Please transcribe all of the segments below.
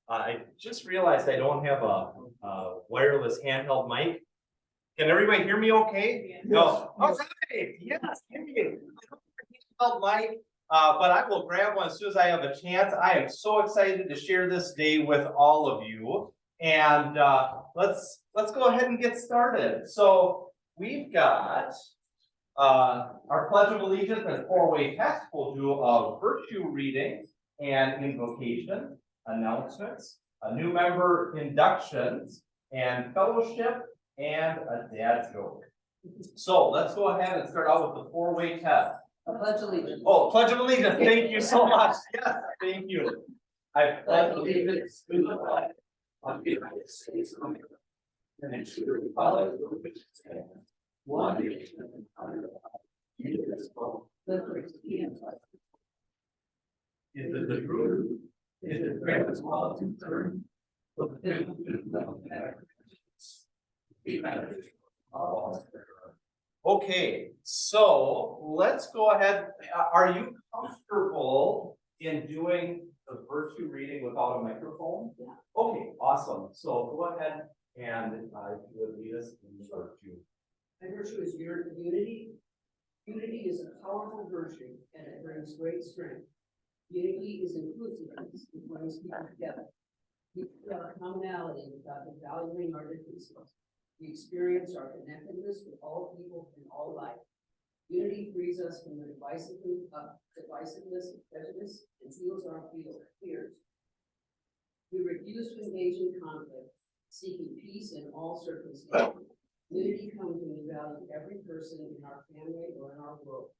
I just realized I don't have a wireless handheld mic. Can everybody hear me okay? No. All right. Yes, give me a handheld mic. But I will grab one as soon as I have a chance. I am so excited to share this day with all of you. And let's go ahead and get started. So we've got our Pledge of Allegiance and four-way test. We'll do a virtue reading and invocation, announcements, a new member inductions, and fellowship, and a dad's joke. So let's go ahead and start out with the four-way test. A pledge allegiance. Oh, Pledge of Allegiance. Thank you so much. Yes, thank you. I pledge allegiance to the flag of the United States of America and to the republic for which it stands, one nation under God, indivisible, with liberty and justice. Is it the truth? Is it great as well as concern? Okay, so let's go ahead. Are you comfortable in doing the virtue reading without a microphone? Yeah. Okay, awesome. So go ahead and you would lead us in the virtue. My virtue is unity. Unity is a powerful virtue and it brings great strength. Unity is inclusiveness. It brings people together. We feel our commonality without valuing our differences. We experience our connectedness with all people in all life. Unity frees us from the divisiveness of prejudice and heals our fears. We refuse to engage in conflict, seeking peace in all circumstances. Unity comes when we value every person in our family or in our world.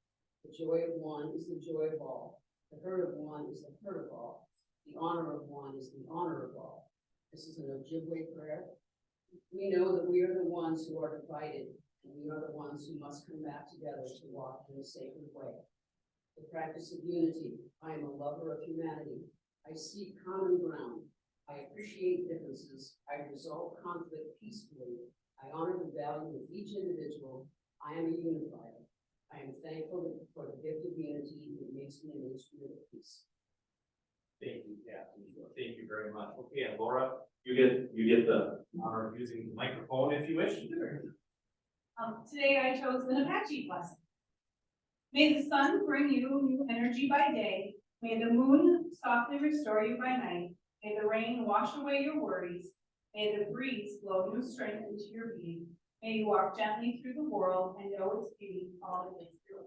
The joy of one is the joy of all. The hurt of one is the hurt of all. The honor of one is the honor of all. This is an Ojibwe prayer. We know that we are the ones who are divided, and we are the ones who must come back together to walk in a sacred way. The practice of unity. I am a lover of humanity. I seek common ground. I appreciate differences. I resolve conflict peacefully. I honor the value of each individual. I am a unifier. I am thankful for the gift of unity that makes me an instrument of peace. Thank you, Kathy. Thank you very much. Okay, and Laura, you get the honor of using the microphone if you wish. Today I chose an Apache blessing. May the sun bring you new energy by day. May the moon softly restore you by night. May the rain wash away your worries. May the breeze blow new strength into your being. May you walk gently through the world and know its beauty all the way through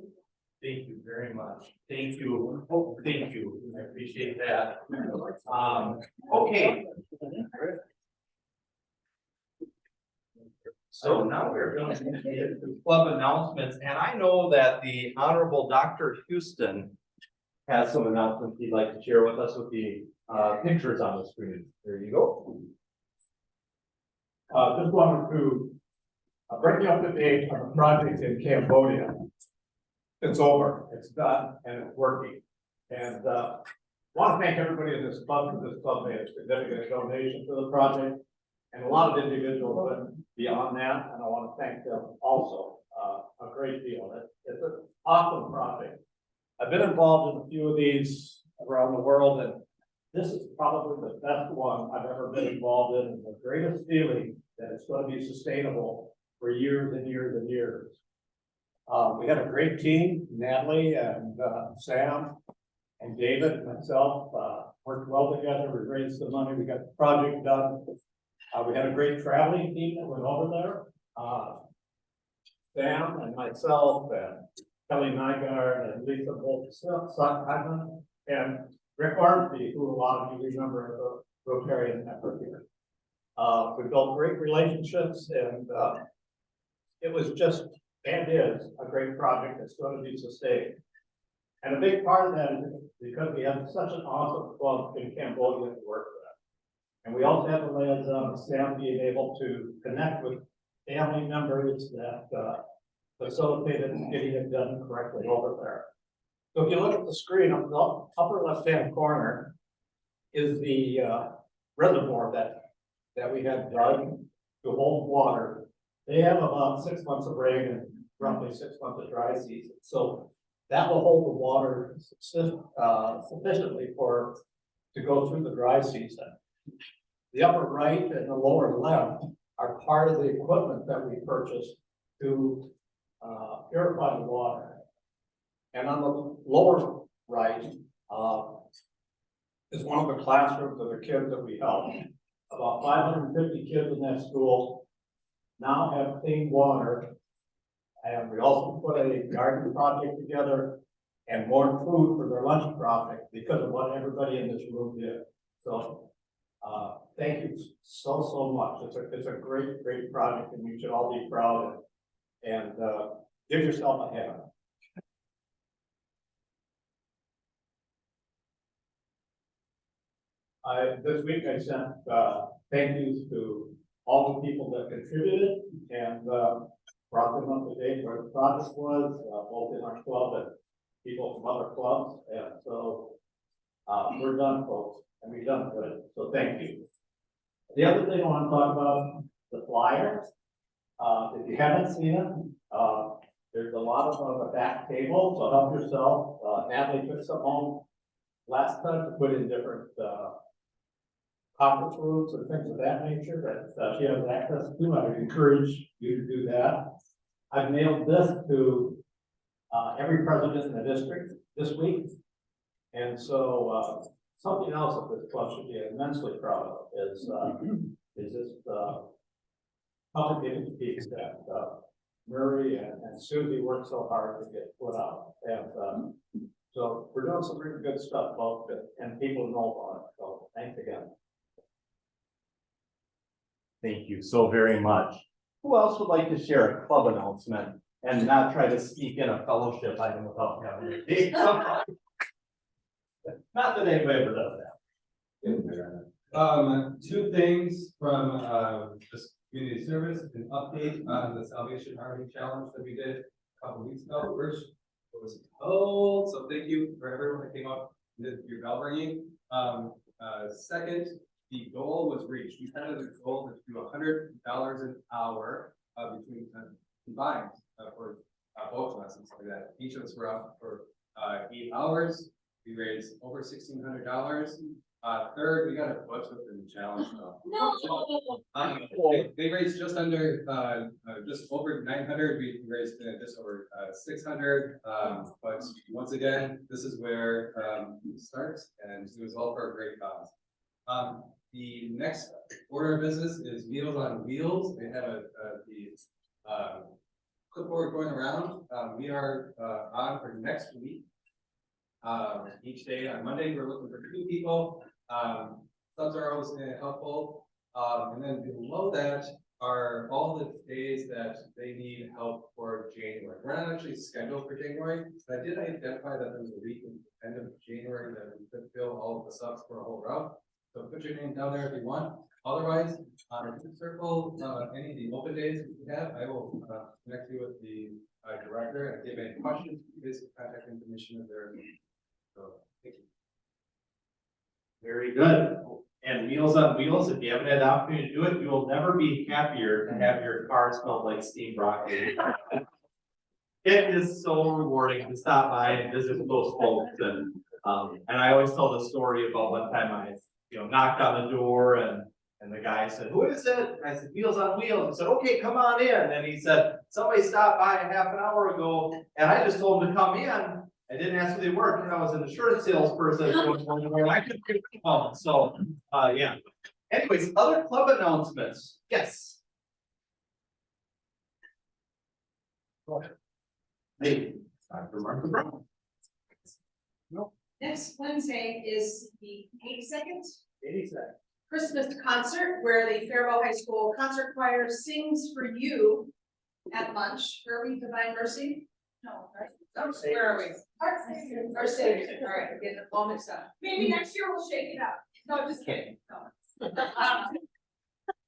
it. Thank you very much. Thank you. Oh, thank you. I appreciate that. Okay. So now we're going to get the club announcements, and I know that the Honorable Dr. Houston has some announcements he'd like to share with us with the pictures on the screen. There you go. Just wanted to bring you up to date on the project in Cambodia. It's over, it's done, and it's working. And want to thank everybody in this club, because this club made a significant donation to the project. And a lot of individuals went beyond that, and I want to thank them also a great deal. It's an awesome project. I've been involved in a few of these around the world, and this is probably the best one I've ever been involved in, and the greatest feeling that it's going to be sustainable for years and years and years. We had a great team, Natalie and Sam and David and myself worked well together. We raised the money, we got the project done. We had a great traveling team that went over there. Sam and myself and Kelly Nygaard and Lisa Bolt and Rick Armstrong, who a lot of you remember as a Rotarian effort here. We built great relationships, and it was just, and is, a great project that's going to be sustained. And a big part of that is because we have such an awesome club in Cambodia to work with. And we also have the liaison of Sam being able to connect with family members that facilitated getting it done correctly over there. So if you look at the screen on the upper left-hand corner is the reservoir that we had dug to hold water. They have about 6 months of rain and roughly 6 months of dry season. So that will hold the water sufficiently to go through the dry season. The upper right and the lower left are part of the equipment that we purchased to purify the water. And on the lower right, is one of the classrooms of the kids that we helped. About 550 kids in that school now have clean water. And we also put a garden project together and more food for their lunch project because of what everybody in this room did. So, thank you so much. It's a great project and you should all be proud of it. And, give yourself a hand. This week I sent, thank yous to all the people that contributed and, brought them up to date where the project was, both in our club and people from other clubs. And so, we're done, folks, and we've done good. So thank you. The other thing I want to talk about, the flyers. If you haven't seen them, there's a lot of them on the back table, so help yourself. Natalie took some home last time to put in different, conference rooms and things of that nature that she has access to. I would encourage you to do that. I've mailed this to every president in the district this week. And so something else that this club should be immensely proud of is this public image piece that Murray and Susie worked so hard to get put out. And so we're doing some really good stuff, folks, and people know about it. So thanks again. Thank you so very much. Who else would like to share a club announcement and not try to sneak in a fellowship item without having it be? Not that anybody ever does that. Two things from just community service, an update on the Salvation Army Challenge that we did a couple weeks ago. First, it was cold, so thank you for everyone that came up and did your bell ringing. Second, the goal was reached. We had the goal to do $100 an hour between combined for both lessons like that. Each of us were up for 8 hours. We raised over $1,600. Third, we got a bunch within the challenge though. No. They raised just under, just over 900. We raised just over 600. But once again, this is where it starts, and it was all for a great cause. The next order of business is Meals on Wheels. They have the clipboard going around. We are on for next week. Each day on Monday, we're looking for 2 people. Subs are always helpful. And then below that are all the days that they need help for January. We're not actually scheduled for January, but I did identify that there was a week at the end of January that we could fill all of the subs for a whole route. So put your name down there if you want. Otherwise, circle any of the open days we have. I will connect you with the director, and if you have any questions, his contact information is there. So thank you. Very good. And Meals on Wheels, if you haven't had the opportunity to do it, you will never be happier to have your car smell like steamed broccoli. It is so rewarding to stop by and visit with those folks. And I always tell the story about one time I knocked on the door and the guy said, "Who is it?" And I said, "Meals on Wheels." He said, "Okay, come on in." And he said, "Somebody stopped by a half an hour ago and I just told him to come in. I didn't ask who they were because I was an insurance salesperson. I couldn't get a phone." So, yeah. Anyways, other club announcements. Yes. Hey, Dr. Martha Brown. Next Wednesday is the 82nd 82nd. Christmas concert where the Faribault High School Concert Choir sings for you at lunch. Where are we, Divine Mercy? No, right? Oh, where are we? Our Savior. All right, we're getting the all mixed up. Maybe next year we'll shake it up. No, just kidding. No.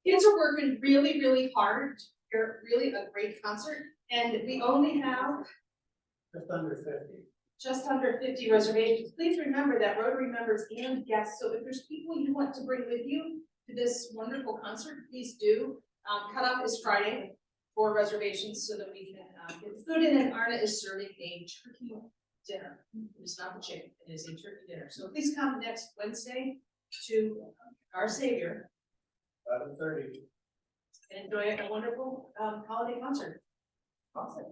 Kids are working really, really hard. They're really a great concert, and we only have Just under 50. just under 50 reservations. Please remember that Rotary members and guests, so if there's people you want to bring with you to this wonderful concert, please do. Cutoff is Friday for reservations so that we can get the food in, and Arna is serving a turkey dinner. It's not the chicken, it is a turkey dinner. So please come next Wednesday to Our Savior 11:30. and enjoy a wonderful holiday concert. Awesome.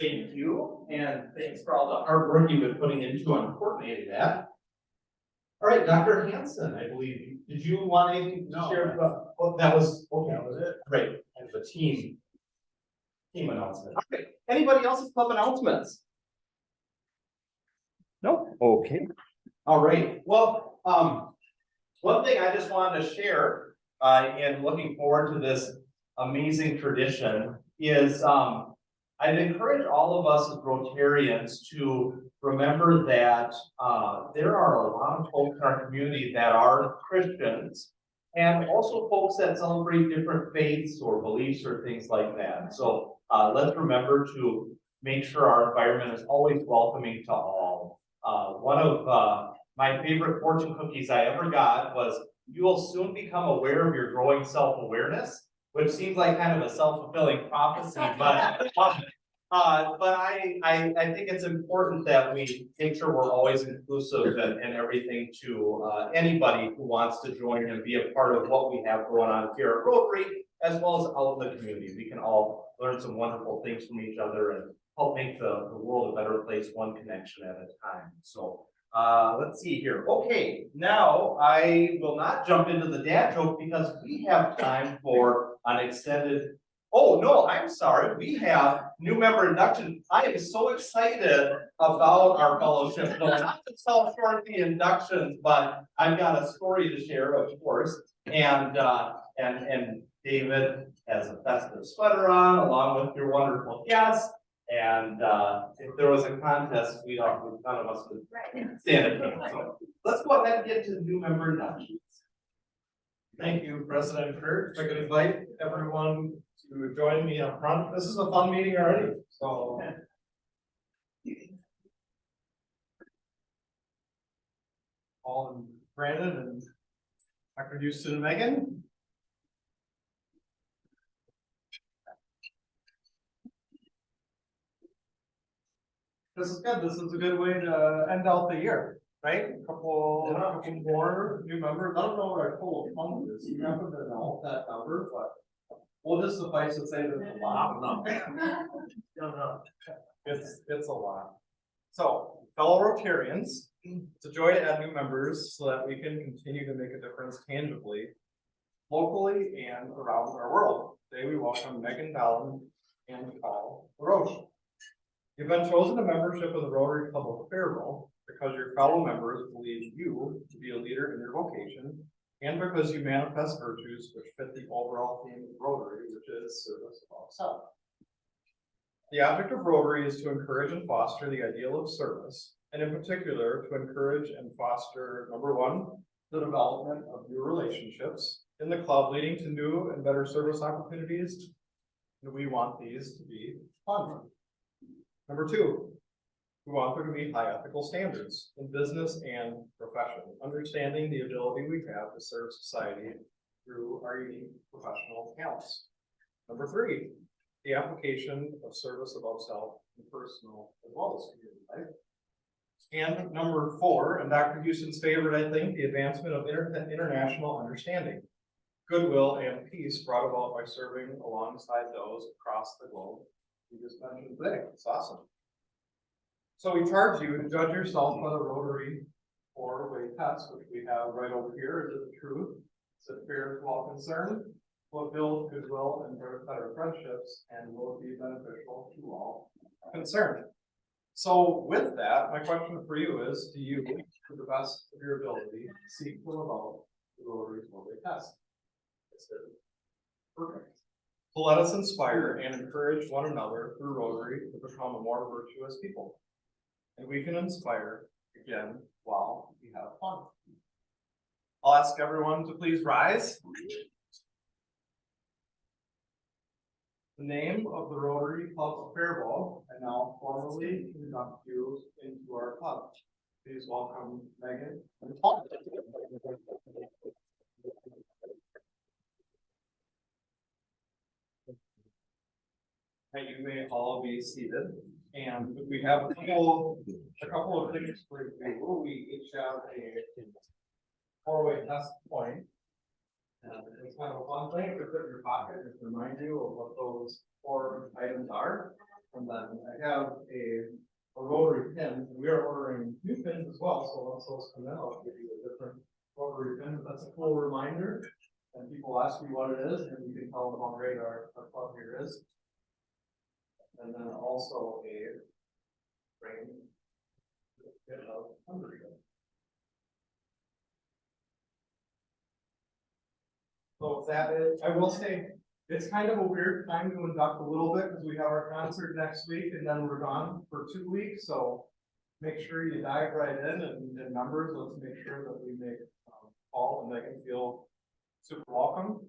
Thank you, and thanks for all the hard work you've been putting into and coordinating that. All right, Dr. Hanson, I believe, did you want anything to share? Oh, that was, okay, that was it. Great, and the team announcement. All right, anybody else's club announcements? No, okay. All right, well, one thing I just wanted to share, and looking forward to this amazing tradition is, I'd encourage all of us as Rotarians to remember that there are a lot of folks in our community that are Christians, and also folks that celebrate different faiths or beliefs or things like that. So let's remember to make sure our environment is always welcoming to all. One of my favorite fortune cookies I ever got was, "You will soon become aware of your growing self-awareness," which seems like kind of a self-fulfilling prophecy, but I think it's important that we make sure we're always inclusive and everything to anybody who wants to join and be a part of what we have going on here at Rotary, as well as out in the community. We can all learn some wonderful things from each other and help make the world a better place, one connection at a time. So let's see here. Okay, now I will not jump into the dad joke because we have time for an extended. Oh, no, I'm sorry. We have new member induction. I am so excited about our fellowship. No, not to tell short the inductions, but I've got a story to share, of course. And David has a festive sweater on along with your wonderful guests. And if there was a contest, none of us would stand a chance. So let's go ahead and get to the new member inductions. Thank you, President Kurt. If I could invite everyone to join me up front. This is a fun meeting already, so. Paul and Brandon and Dr. Houston and Megan. This is good. This is a good way to end out the year, right? A couple more new members. I don't know what our total count is. You happen to know that number, but we'll just suffice to say that it's a lot of numbers. It's a lot. So, fellow Rotarians, it's a joy to add new members so that we can continue to make a difference tangibly, locally and around our world. Today we welcome Megan Dallin and Paul LaRoche. You've been chosen to membership of the Rotary Club of Faribault because your fellow members believe you to be a leader in your vocation, and because you manifest virtues which fit the overall theme of Rotary, which is service above self. The object of Rotary is to encourage and foster the ideal of service, and in particular, to encourage and foster, number one, the development of new relationships in the club, leading to new and better service opportunities, and we want these to be fun. Number two, we want there to be high ethical standards in business and profession, understanding the ability we have to serve society through our unique professional talents. Number three, the application of service above self in personal as well as community life. And number four, and Dr. Houston's favorite, I think, the advancement of international understanding, goodwill, and peace brought about by serving alongside those across the globe we just mentioned today. It's awesome. So we charge you to judge yourself by the Rotary 4-way test, which we have right over here. Is it the truth? Is it fair to all concerned? Will it build goodwill and better friendships, and will it be beneficial to all concerned? So with that, my question for you is, do you, to the best of your ability, seek to live out the Rotary 4-way test? Yes, sir. Perfect. So let us inspire and encourage one another through Rotary to become a more virtuous people. And we can inspire again while we have fun. I'll ask everyone to please rise. the name of the Rotary Club of Faribault, and now formally induct you into our club. Please welcome Megan. And you may all be seated, and we have a couple of things for you. We each have a four-way test point. And it's kind of a fun thing to put in your pocket, just to remind you of what those 4 items are. And then I have a rotary pin, and we are ordering new pins as well, so once those come in, I'll give you a different rotary pin. That's a cool reminder, and people ask me what it is, and you can tell them how great our club here is. And then also a frame of membership. So that is, I will say, it's kind of a weird time to induct a little bit because we have our concert next week and then we're gone for 2 weeks. So make sure you dive right in and numbers. Let's make sure that we make Paul and Megan feel super welcome.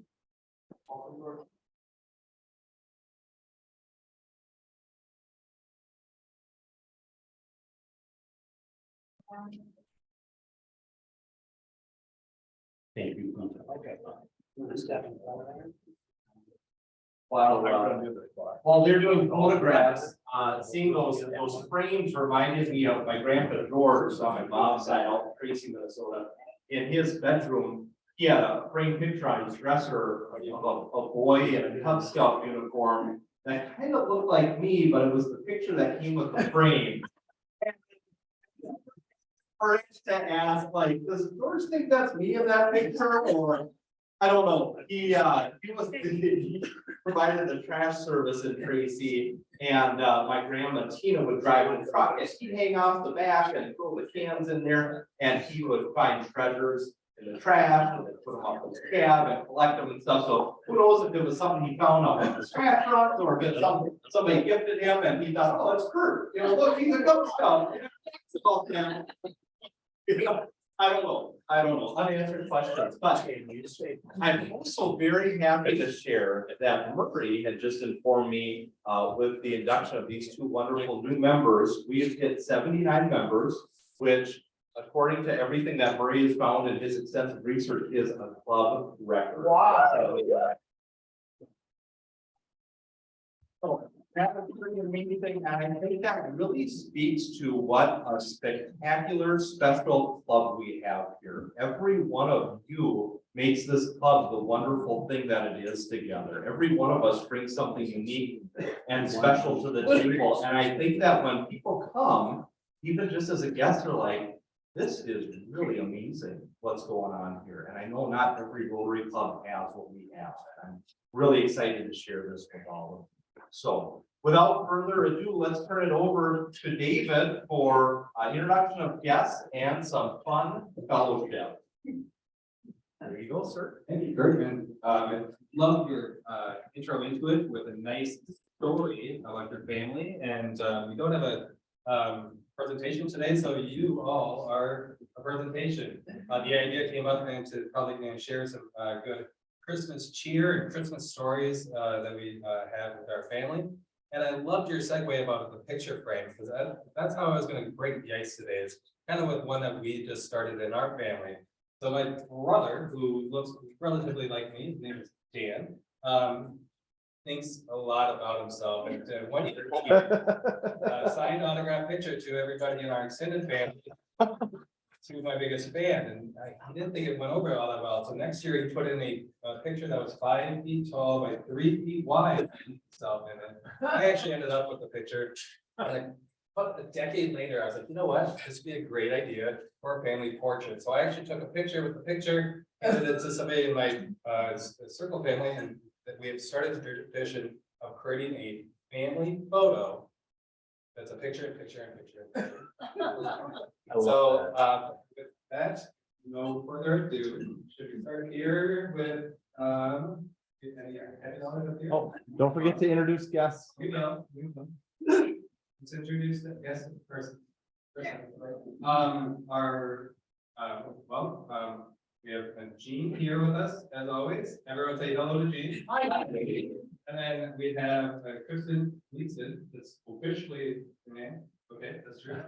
Thank you. Okay. While they're doing photographs, seeing those frames reminded me of my grandpa George on my mom's side out in Tracy, Minnesota. In his bedroom, he had a framed picture on his dresser of a boy in a Cub Scout uniform that kind of looked like me, but it was the picture that came with the frame. To ask, like, does George think that's me in that picture, or I don't know. He provided the trash service in Tracy, and my grandma Tina would drive the truck, and he'd hang off the back and throw the cans in there, and he would find treasures in the trash and then put them up in his cab and collect them and stuff. So who knows if it was something he found up in his trash truck, or if it's somebody gifted him and he thought, oh, it's Kurt, you know, look, he's a Cub Scout. I don't know, unanswered questions, but I'm also very happy to share that Murray had just informed me, with the induction of these 2 wonderful new members, we have hit 79 members, which according to everything that Murray has found in his extensive research is a club record. Wow. So, that's a pretty amazing thing, and I think that really speaks to what a spectacular special club we have here. Every one of you makes this club the wonderful thing that it is together. Every one of us brings something unique and special to the table, and I think that when people come, even just as a guest, are like, this is really amazing what's going on here. And I know not every Rotary Club has what we have, and I'm really excited to share this with all of you. So without further ado, let's turn it over to David for introduction of guests and some fun fellowship. There you go, sir. Thank you, Kurt, and I love your intro into it with a nice story about your family. And we don't have a presentation today, so you all are a presentation. The idea came up and to probably share some good Christmas cheer and Christmas stories that we have with our family. And I loved your segue about the picture frame, because that's how I was going to break the ice today. It's kind of with one that we just started in our family. So my brother, who looks relatively like me, his name is Dan, thinks a lot about himself. And one year, he signed an autograph picture to everybody in our extended family, to my biggest fan, and he didn't think it went over all that well. So next year he put in a picture that was 5 feet tall by 3 feet wide. So, and then I actually ended up with the picture. Like, but a decade later, I was like, you know what? This would be a great idea for a family portrait. So I actually took a picture with the picture, handed it to somebody in my circle family, and that we have started the tradition of creating a family photo. That's a picture, picture, and picture. So with that, no further ado, should we start here with Oh, don't forget to introduce guests. We will. Let's introduce the guest first. We have Jean here with us as always. Everyone say hello to Jean. Hi. And then we have Kristen Leeson, that's officially the name. Okay, that's true.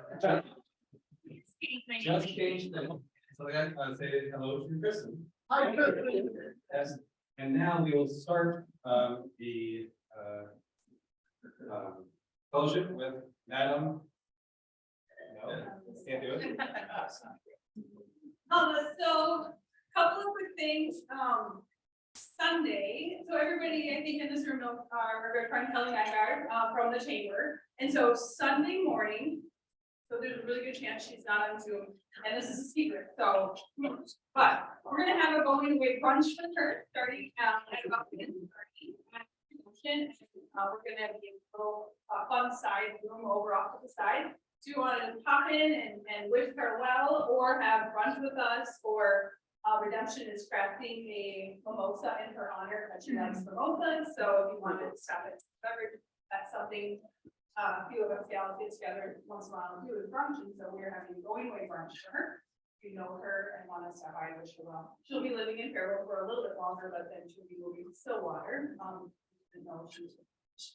Just changed the name. So I gotta say hello to Kristen. Hi, Kristen. Yes, and now we will start the fellowship with Madam. No, can't do it. So, couple of quick things, Sunday, so everybody, I think in this room know, our good friend Kelly Nygaard, from the chamber. And so Sunday morning, so there's a really good chance she's not on Zoom, and this is a secret, so. But we're gonna have a going away brunch with her, starting at about 10:30. We're gonna be a little fun side room over off to the side. Do you want to pop in and wish her well, or have brunch with us, or Redemption is crafting a mimosa in her honor, because she likes mimosas, so if you want to stop it, that's something. A few of us gals get together once in a while and do is brunch, and so we're having a going away brunch for her. If you know her and want to stop by, wish her well. She'll be living in Fairville for a little bit longer, but then she'll be moving to Stillwater. Didn't know she was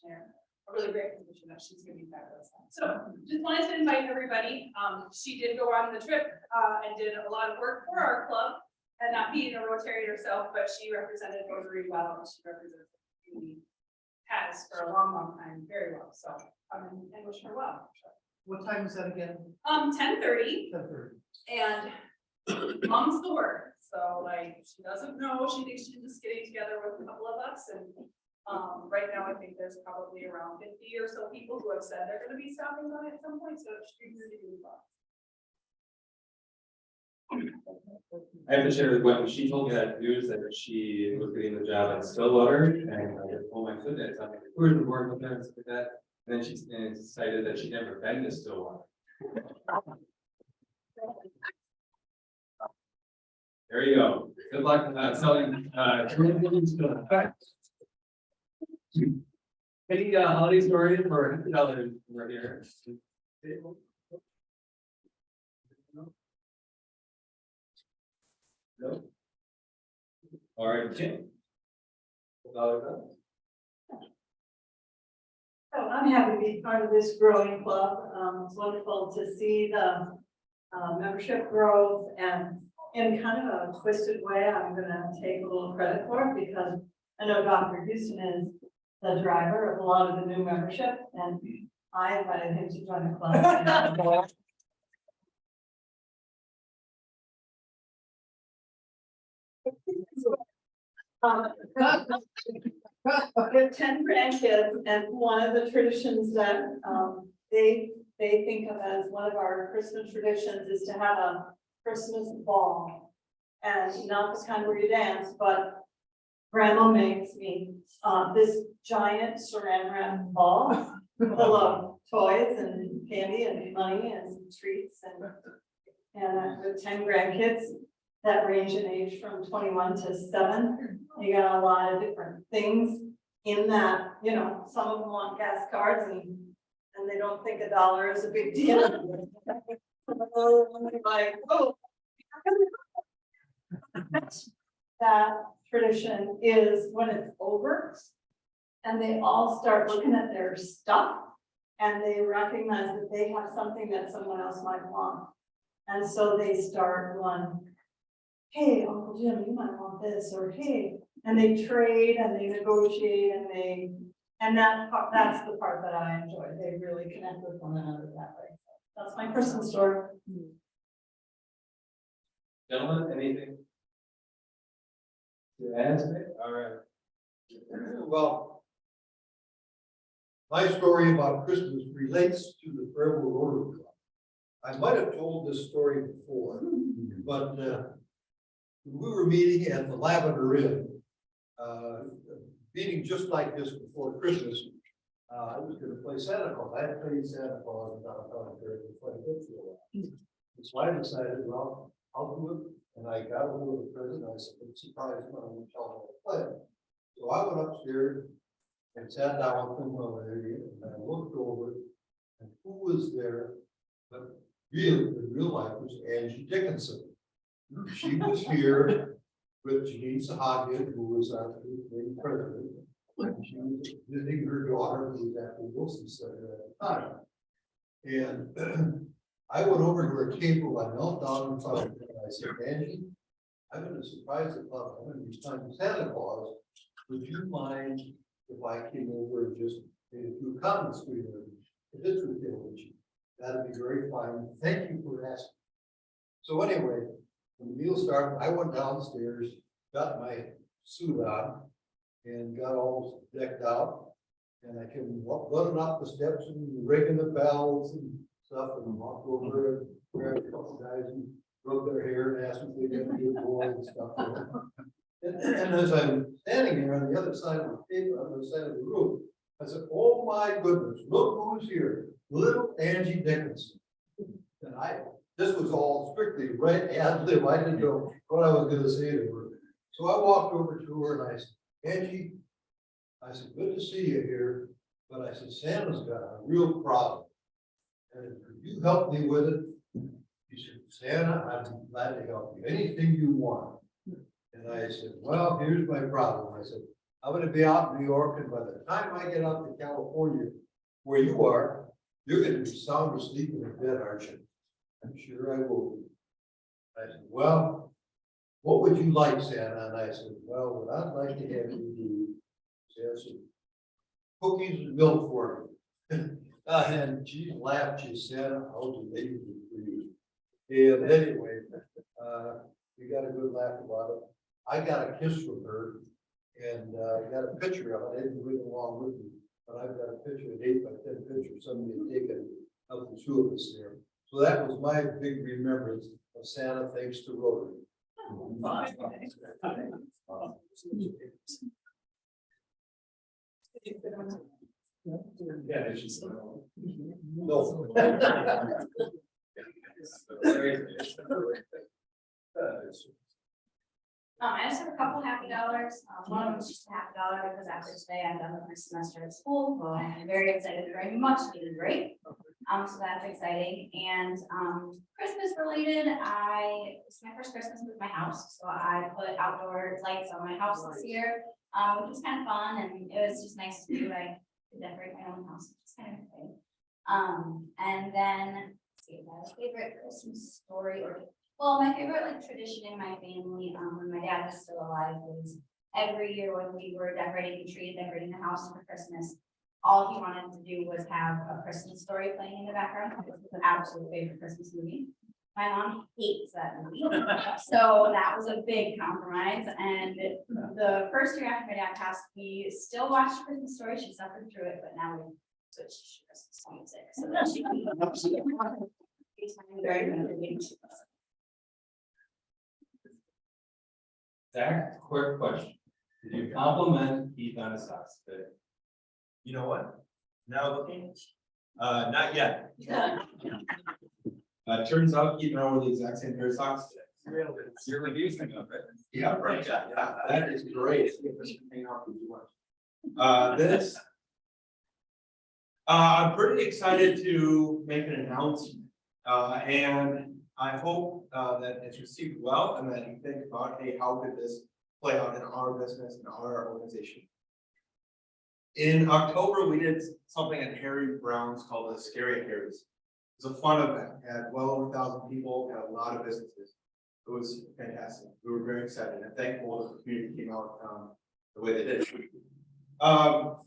there. A really great position that she's gonna be fabulous. So just wanted to invite everybody. She did go on the trip and did a lot of work for our club, and not being a Rotarian herself, but she represented Rotary well, and she represents the community, has for a long, long time, very well. So come and wish her well. What time is that again? 10:30, 10:30. and mom's the word. So like, she doesn't know, she thinks she's just getting together with a couple of us, and right now I think there's probably around 50 or so people who have said they're gonna be stopping by at some point, so it should be really fun. I have to share with when she told me that news that she was getting the job at Stillwater, and I was like, oh my goodness, I'm like, where's the board with her and stuff like that. And then she decided that she'd never been to Stillwater. There you go. Good luck selling. Any holiday stories for others right here? No. All right, Kim. So I'm happy to be part of this growing club. It's wonderful to see the membership growth, and in kind of a twisted way, I'm gonna take a little credit for it, because I know Dr. Houston is the driver of a lot of the new membership, and I invited him to join the club. With 10 grandkids, and one of the traditions that they think of as one of our Christmas traditions is to have a Christmas ball. And not the kind where you dance, but grandma makes me this giant saran wrap ball full of toys and candy and money and some treats, and with 10 grandkids that range in age from 21 to 7. You got a lot of different things in that, you know, some of them want gas cards, and they don't think $1 is a big deal. Like, oh. That tradition is when it's over and they all start looking at their stuff and they recognize that they have something that someone else might want. And so they start one, hey, Uncle Jim, you might want this, or hey, and they trade and they negotiate and that's the part that I enjoy. They really connect with one another that way. That's my Christmas story. Gentlemen, anything to add? All right. Well, my story about Christmas relates to the Fairville Rotary Club. I might have told this story before, but we were meeting at the Lavender Inn, meeting just like this before Christmas. I was going to play Santa Claus. I had played Santa Claus in downtown Fairville quite a bit for a while. So I decided, well, I'll do it. And I got a hold of the president. I said, I'm surprised when I'm telling him to play. So I went upstairs and sat down with him over there, and I looked over, and who was there? But in real life was Angie Dickinson. She was here with Janine Sahagin, who was our president, She was visiting her daughter who was at the Wilson Center at the time. And I went over to her table, I knelt down in front of her, and I said, Angie, I'm gonna surprise the club, I'm gonna be talking to Santa Claus. Would you mind if I came over and just made a few comments for you? If this was with you, that'd be very fine. Thank you for asking. So anyway, when the meal started, I went downstairs, got my suit on, and got all decked out. And I came running up the steps and ringing the bells and stuff, and walked over and grabbed a couple guys and rubbed their hair and asked if they didn't do a boy and stuff. And as I'm standing here on the other side of the table, on the other side of the room, I said, oh my goodness, look who's here, little Angie Dickinson. And this was all strictly right ad lib, I didn't know what I was gonna say to her. So I walked over to her and I said, Angie, I said, good to see you here, but I said, Santa's got a real problem. And could you help me with it? She said, Santa, I'm glad to help you, anything you want. And I said, well, here's my problem. I said, I'm gonna be out in New York, and by the time I get out to California, where you are, you're gonna be sound asleep in bed, aren't you? I'm sure I will. I said, well, what would you like, Santa? And I said, well, what I'd like to have you do is have some cookies and milk for me. And she laughed, she said, I'll do anything for you. And anyway, we got a good laugh about it. I got a kiss from her, and I got a picture of it. I didn't bring it along with me, but I've got a picture, an 8x10 picture, somebody had taken of the two of us there. So that was my big remembrance of Santa, thanks to Rotary. Yeah, it's just. No. I just have a couple $50. One of them is just $50 because after today I'm done with my semester at school. Well, I'm very excited, very much needed break. So that's exciting. And Christmas related, it's my first Christmas with my house. So I put outdoor lights on my house this year, which was kind of fun, and it was just nice to do. I could decorate my own house, which is kind of exciting. And then let's see, my favorite Christmas story, or well, my favorite like tradition in my family, when my dad was still alive, was every year when we were decorating the tree, decorating the house for Christmas, all he wanted to do was have a Christmas Story playing in the background. It was an absolute favorite Christmas movie. My mom hates that movie, so that was a big compromise. And the first year after my dad passed, we still watched Christmas Story. She suffered through it, but now we switched to Christmas music, so that she can very. Zach, quick question. Did you compliment Keith on his socks today? You know what? Now looking, not yet. Turns out Keith and I wore the exact same pair of socks today. Really? You're reducing of it. Yeah, right, yeah. That is great. I'm pretty excited to make an announcement, and I hope that it's received well, and that you think about, hey, how could this play out in our business and our organization? In October, we did something at Harry Brown's called the Scary at Harry's. It was a fun event, had well over 1,000 people, had a lot of businesses. It was fantastic. We were very excited and thankful that the community came out the way they did.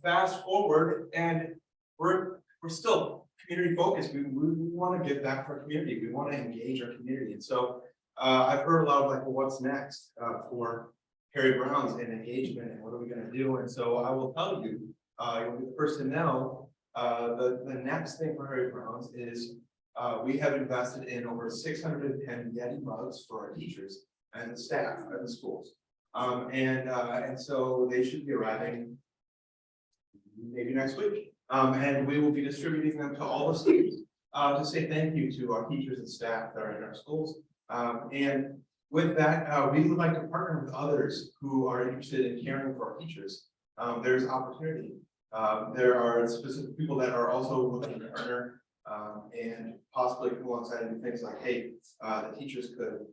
Fast forward, and we're still community focused. We want to give back to our community. We want to engage our community. And so I've heard a lot of like, well, what's next for Harry Brown's and engagement, and what are we going to do? And so I will tell you, you'll be the first to know, the next thing for Harry Brown's is we have invested in over 610 Yeti mugs for our teachers and the staff at the schools. And so they should be arriving maybe next week. And we will be distributing them to all the students to say thank you to our teachers and staff that are in our schools. And with that, we would like to partner with others who are interested in caring for our teachers. There's opportunity. There are specific people that are also looking to partner and possibly come alongside and do things like, hey, the teachers could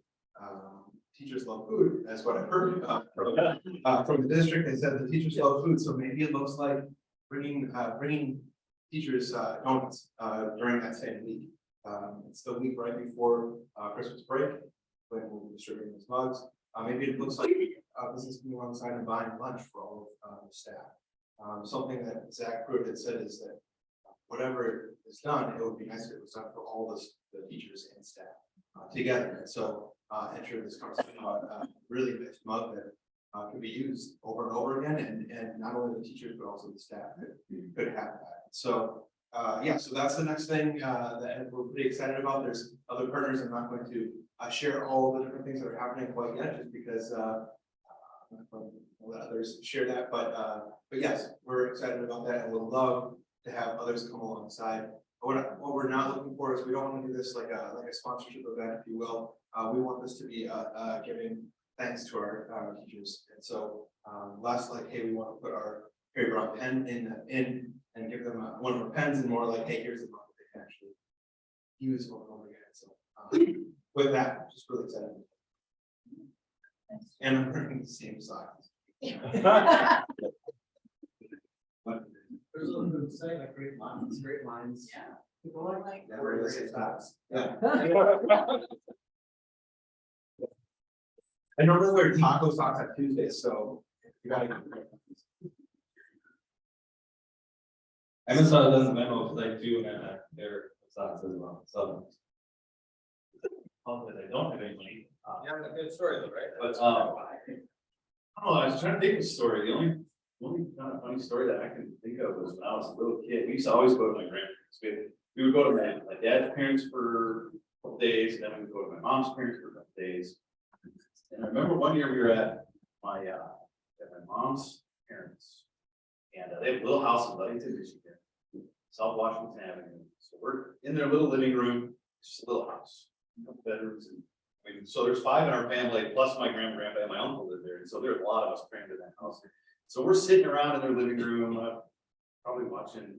teachers love food, that's what I heard, from the district, they said the teachers love food, so maybe it looks like bringing teachers, donuts, during that same week. It's the week right before, Christmas break, when we'll be distributing those mugs. Maybe it looks like, business coming alongside and buying lunch for all of, the staff. Something that Zach Pruitt had said is that whatever is done, it would be nice if it was done for all the teachers and staff, together. And so, enter this conversation about, really nice mug that, can be used over and over again, and not only the teachers, but also the staff could have that. So, yeah, so that's the next thing, that we're pretty excited about. There's other partners. I'm not going to, share all the different things that are happening quite yet, just because, I'm not going to let others share that, but yes, we're excited about that, and we'll love to have others come alongside. What we're not looking for is, we don't want to do this like a sponsorship event, if you will. We want this to be giving thanks to our teachers. And so, less like, hey, we want to put our Harry Brown pen in and give them one of our pens, and more like, hey, here's the book that they can actually use over and over again. So, with that, just really excited. And I'm wearing the same socks. There's a little bit of saying, like great lines. Yeah. People like. Never wear the same socks. Yeah. I normally wear taco socks on Tuesdays, so you gotta. Amazon doesn't memo, because I do, their socks as well, so. Hopefully they don't have any money. Yeah, it's a good story though, right? But, I don't know, I was trying to think of a story, the only kind of funny story that I can think of was when I was a little kid, we used to always go to my grandparents. We would go to my dad's parents for a couple days, and then we would go to my mom's parents for a couple days. And I remember one year we were at my mom's parents, and they have a little house in Ludington, Michigan, South Washington Avenue. So we're in their little living room, just a little house, a couple bedrooms, and I mean, so there's 5 in our family, plus my grandpa and my uncle live there, and so there's a lot of us crammed in that house. So we're sitting around in their living room, probably watching,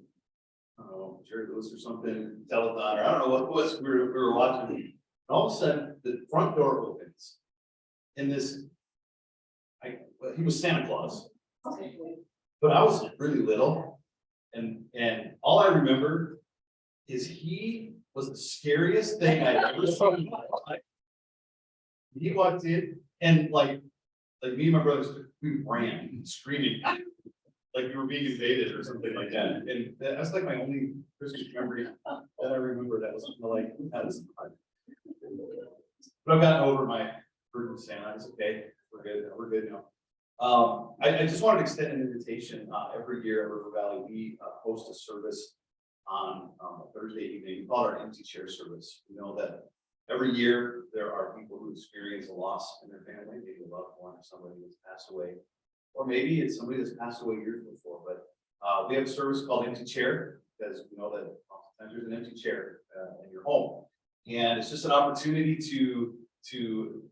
I don't know, Jerry Lewis or something, telethon, or I don't know what it was we were watching. And all of a sudden, the front door opens, and he was Santa Claus, but I was really little, and all I remember is he was the scariest thing I'd ever seen in my life. He walked in, and like me and my brothers, we ran screaming, like we were being invaded or something like that. And that's like my only Christmas memory that I remember. That was like, that was fun. But I've gotten over my burden of Santa. It's okay. We're good now. I just wanted to extend an invitation. Every year at River Valley, we host a service on a Thursday evening. We call it our empty chair service. We know that every year there are people who experience a loss in their family, maybe a loved one or somebody who's passed away, or maybe it's somebody that's passed away years before. But we have a service called Empty Chair, because we know that oftentimes there's an empty chair in your home, and it's just an opportunity to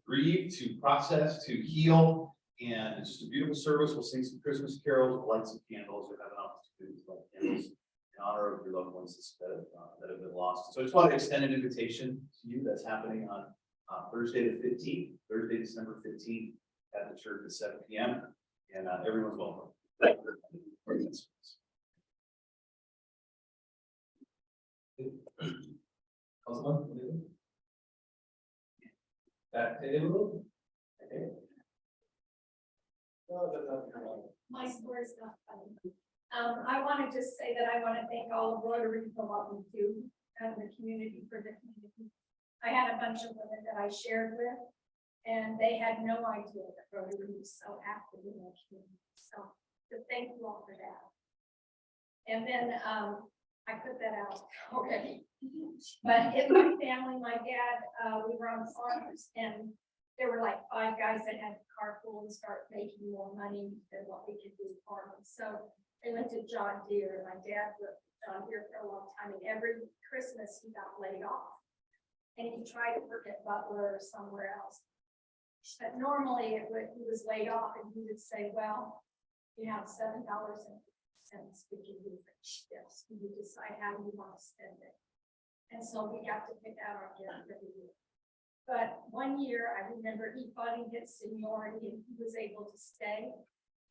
grieve, to process, to heal. And it's just a beautiful service. We'll sing some Christmas carols, we'll light some candles, or have an opportunity to light candles in honor of your loved ones that have been lost. So I just want to extend an invitation to you. That's happening on Thursday the 15th, Thursday, December 15th at the church at 7 p.m. And everyone's welcome. Thank you for this. Back table. Okay. My story's not funny. I wanted to say that I want to thank all of Rotary for what we do and the community for the community. I had a bunch of women that I shared with, and they had no idea that Rotary was so active in the community. So thank you all for that. And then I put that out already. But in my family, my dad, we were on farms, and there were like 5 guys that had to carpool and start making more money than what we could do farming. So they went to John Deere, and my dad worked at John Deere for a long time, and every Christmas he got laid off. And he tried to work at Butler or somewhere else. But normally he was laid off, and he would say, well, you have $7.50 we can do for this. You decide how you want to spend it. And so we got to pick out our gift every year. But one year, I remember he thought he'd get seniority and he was able to stay.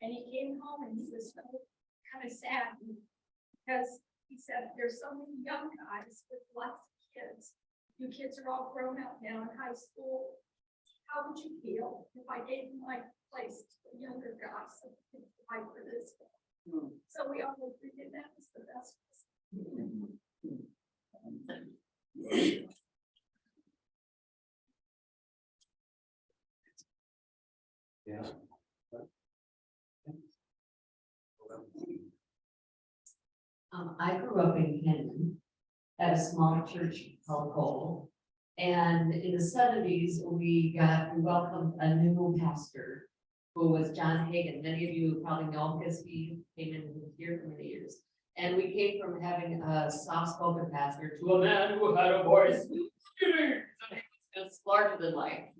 And he came home and he was so kind of sad because he said, there's so many young guys with lots of kids. You kids are all grown up now in high school. How would you feel if I gave my place to the younger guys so they could fight for this? So we always treated that as the best. Yeah. I grew up in Canton at a small church called Cole. And in the seventies, we welcomed a new pastor who was John Hagan. Many of you probably know him because he came in here for many years. And we came from having a soft-spoken pastor to a man who had a voice just larger than life.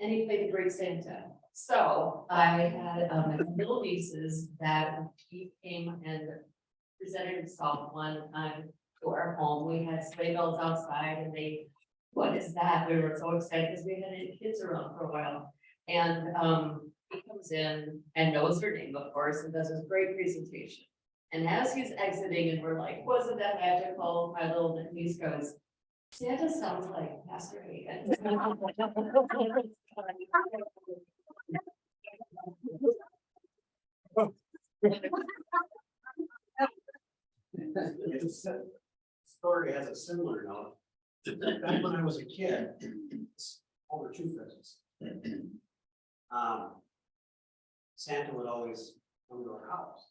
And he played the great Santa. So I had my little nieces that he came and presented himself one time to our home. We had sleigh bells outside and they, what is that? We were so excited because we hadn't had kids around for a while. And he comes in and knows her name, of course, and does his great presentation. And as he's exiting and we're like, wasn't that magical? My little niece goes, Santa sounds like Pastor Hagan. Story has a similar note. Back when I was a kid, over 2 Christmas. Santa would always come to our house.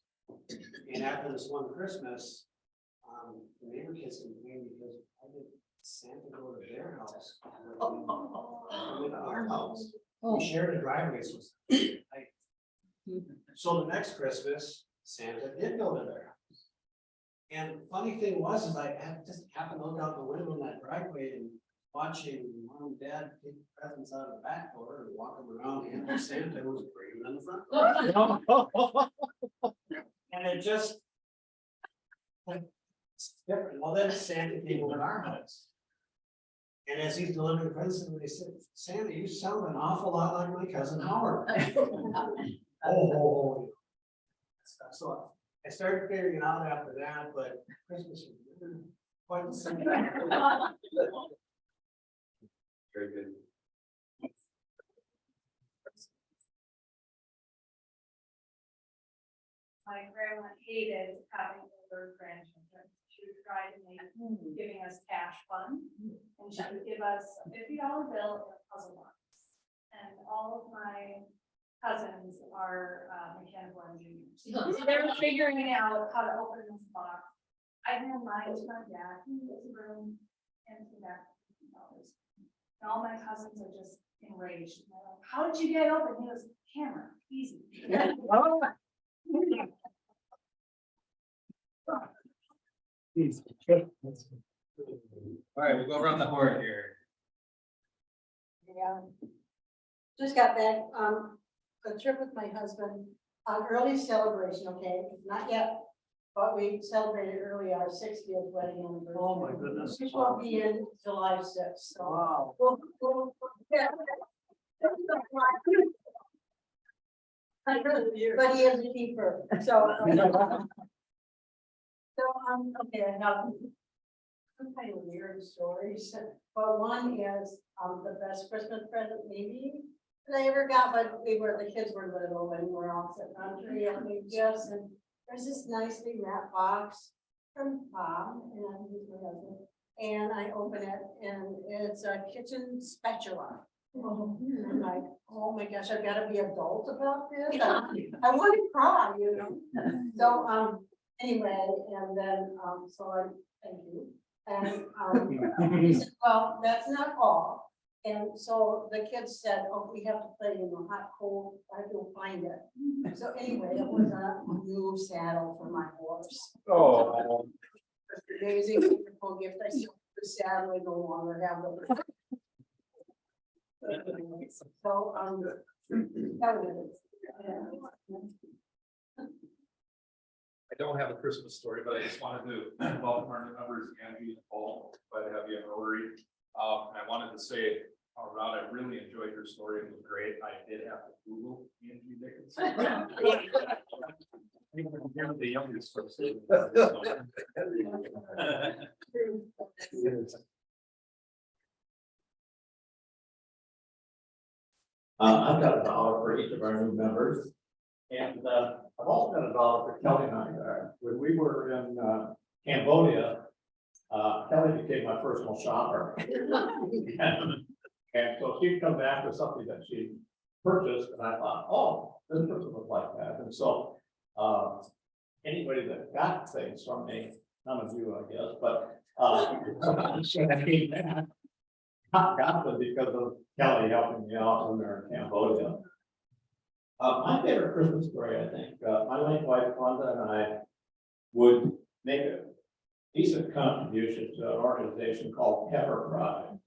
And after this one Christmas, the neighbor kids complained because I did Santa go to their house. Come into our house. We shared a driveway, so so the next Christmas, Santa did go to their house. And the funny thing was, is I just happened to look out the window in that driveway and watching mom and dad take presents out of the back door and walk them around, and Santa was bringing them in the front. And it just. It's different. Well, then Santa came over to our house. And as he's delivering presents, they said, Santa, you sound an awful lot like my cousin Howard. Oh. So I started figuring it out after that, but Christmas was quite the same. Very good. My grandma hated having older grandchildren. She would try to make giving us cash fun, and she would give us a $50 bill and a puzzle box. And all of my cousins are mechanical engineers. So they were figuring out how to open this box. I had mine to my dad, he was a room, and came back $50. And all my cousins are just enraged. They're like, how did you get open? He goes, hammer, easy. All right, we'll go around the horn here. Yeah. Just got back, a trip with my husband, an early celebration, okay, not yet, but we celebrated early our 60th wedding anniversary. Oh, my goodness. Which will be in July 6th, so. Wow. Yeah. But he is a keeper, so. Okay, I have some kind of weird stories, but one is, the best Christmas present maybe that I ever got, but the kids were little and we're all sitting on tree and we gifts, and there's this nicely wrapped box from Bob, and he's my husband, and I open it and it's a kitchen spatula. And I'm like, oh my gosh, I've got to be adult about this. I want to cry, you know. So anyway, and then so I thank you. And he said, well, that's not all. And so the kids said, oh, we have to play in the hot, cold, I will find it. So anyway, it was a new saddle for my horse. Oh. It's an amazing, wonderful gift. I still have the saddle, I no longer have the. So, that was it. I don't have a Christmas story, but I just wanted to welcome our new members, Angie and Paul, glad to have you in Rotary. And I wanted to say, around. I really enjoyed her story. It was great. I did have to Google Angie Dickinson. You're the youngest person. I've got $1 for each of our new members. And I've also got $1 for Kelly and I. When we were in Cambodia, Kelly became my personal shopper. And so she'd come back with something that she purchased, and I thought, oh, this person was like that. And so anybody that got things from me, none of you, I guess, but got them because of Kelly helping me out when we were in Cambodia. My favorite Christmas story, I think, my late wife Wanda and I would make a decent contribution to an organization called Pepper Project.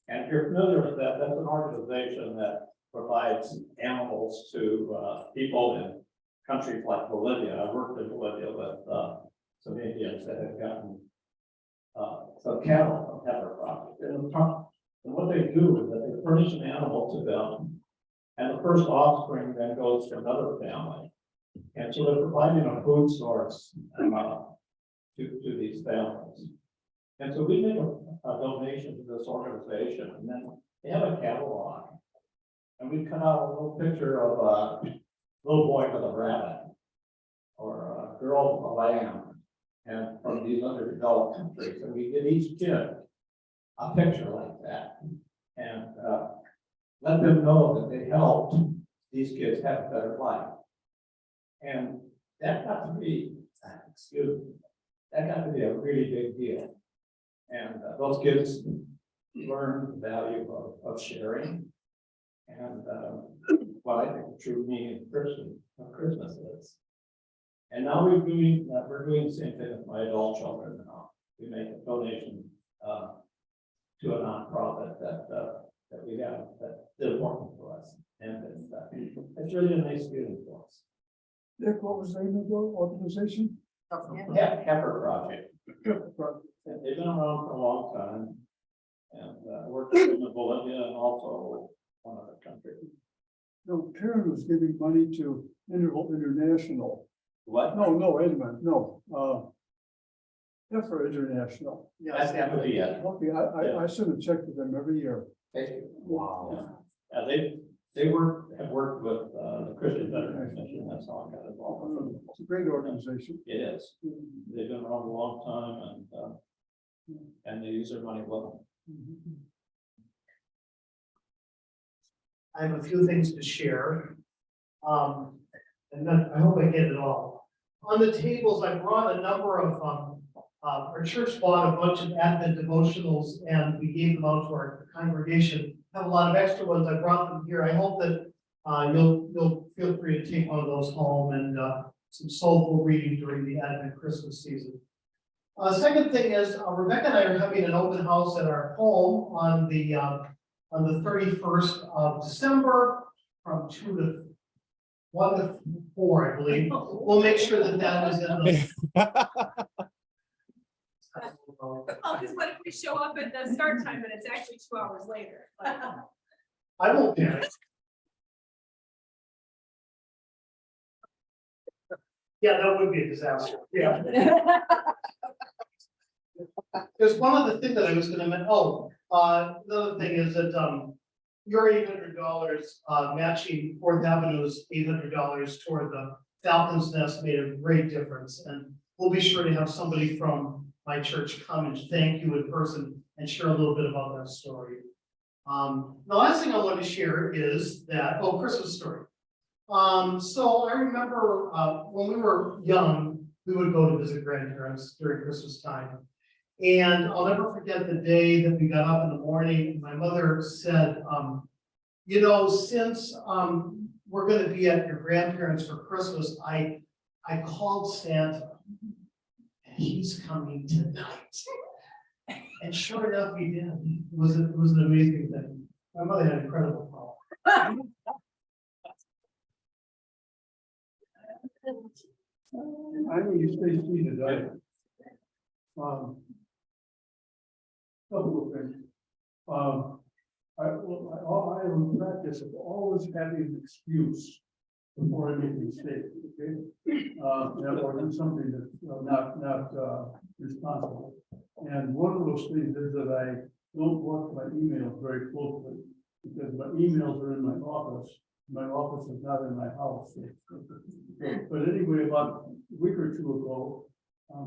And if you're familiar with that, that's an organization that provides animals to people in countries like Bolivia. I worked in Bolivia with some Indians that had gotten some cattle from Pepper Project. And what they do is that they furnish an animal to them, and the first offspring then goes to another family. And so they're providing a food source to these families. And so we make a donation to this organization, and then they have a catalog. And we cut out a little picture of a little boy with a rabbit, or a girl with a lamb, and from these underdeveloped countries. And we give each kid a picture like that, and let them know that they helped these kids have a better life. And that got to be, that got to be a really big deal. And those kids learn the value of sharing, and what I think the true meaning of Christmas is. And now we're doing the same thing with my adult children now. We make a donation to a nonprofit that we have that's important for us, and it's really a nice feeling for us. Dick, what was the name of the organization? Pepper Project. They've been around for a long time, and worked in Bolivia and also one other country. No, Karen was giving money to Interval International. What? No, wait a minute, no, Pepper International. That's definitely it. Okay, I send a check to them every year. Wow. Yeah, they have worked with the Christian Veterans Mission. That's how I got involved with them. It's a great organization. It is. They've been around a long time, and they use their money well. I have a few things to share. And then I hope I get it all. On the tables, I brought a number of, our church bought a bunch of Advent devotionals and we gave them out to our congregation. I have a lot of extra ones. I brought them here. I hope that you'll feel free to take one of those home and some soulful reading during the Advent Christmas season. Second thing is, Rebecca and I are having an open house at our home on the 31st of December from 1 to 4, I believe. We'll make sure that is in the. Oh, because what if we show up at the start time and it's actually 2 hours later? I won't panic. Yeah, that would be a disaster. Yeah. There's one other thing that I was gonna mention. Another thing is that your $800 matching 4th Avenue's $800 toward the Falcon's Nest made a great difference. And we'll be sure to have somebody from my church come and thank you in person and share a little bit about that story. The last thing I want to share is that, Christmas story. So I remember when we were young, we would go to visit grandparents during Christmas time. And I'll never forget the day that we got up in the morning, and my mother said, since we're gonna be at your grandparents for Christmas, I called Santa. And he's coming tonight. And sure enough, he did. It was an amazing thing. My mother had incredible power. I know you stay seated, couple of things. I have a practice of always having an excuse before I make a mistake, okay? Or do something that's not responsible. And one of those things is that I don't watch my emails very closely, because my emails are in my office. My office is not in my house. But anyway, about a week or two ago,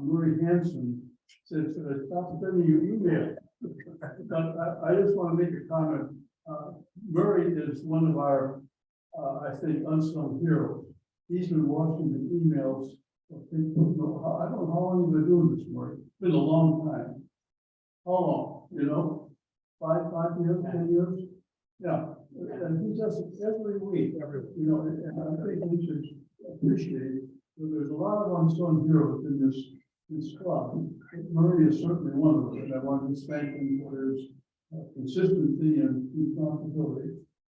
Murray Hanson said, stop sending you email. I just want to make a comment. Murray is one of our, I think, unsung heroes. He's been watching the emails. I don't know how long you've been doing this, Murray. It's been a long time. How long, you know? 5 years, 10 years? Yeah, and he does it every week, you know, and I think we should appreciate that there's a lot of unsung heroes in this club. Murray is certainly one of them, and I want to thank him for his consistency and responsibility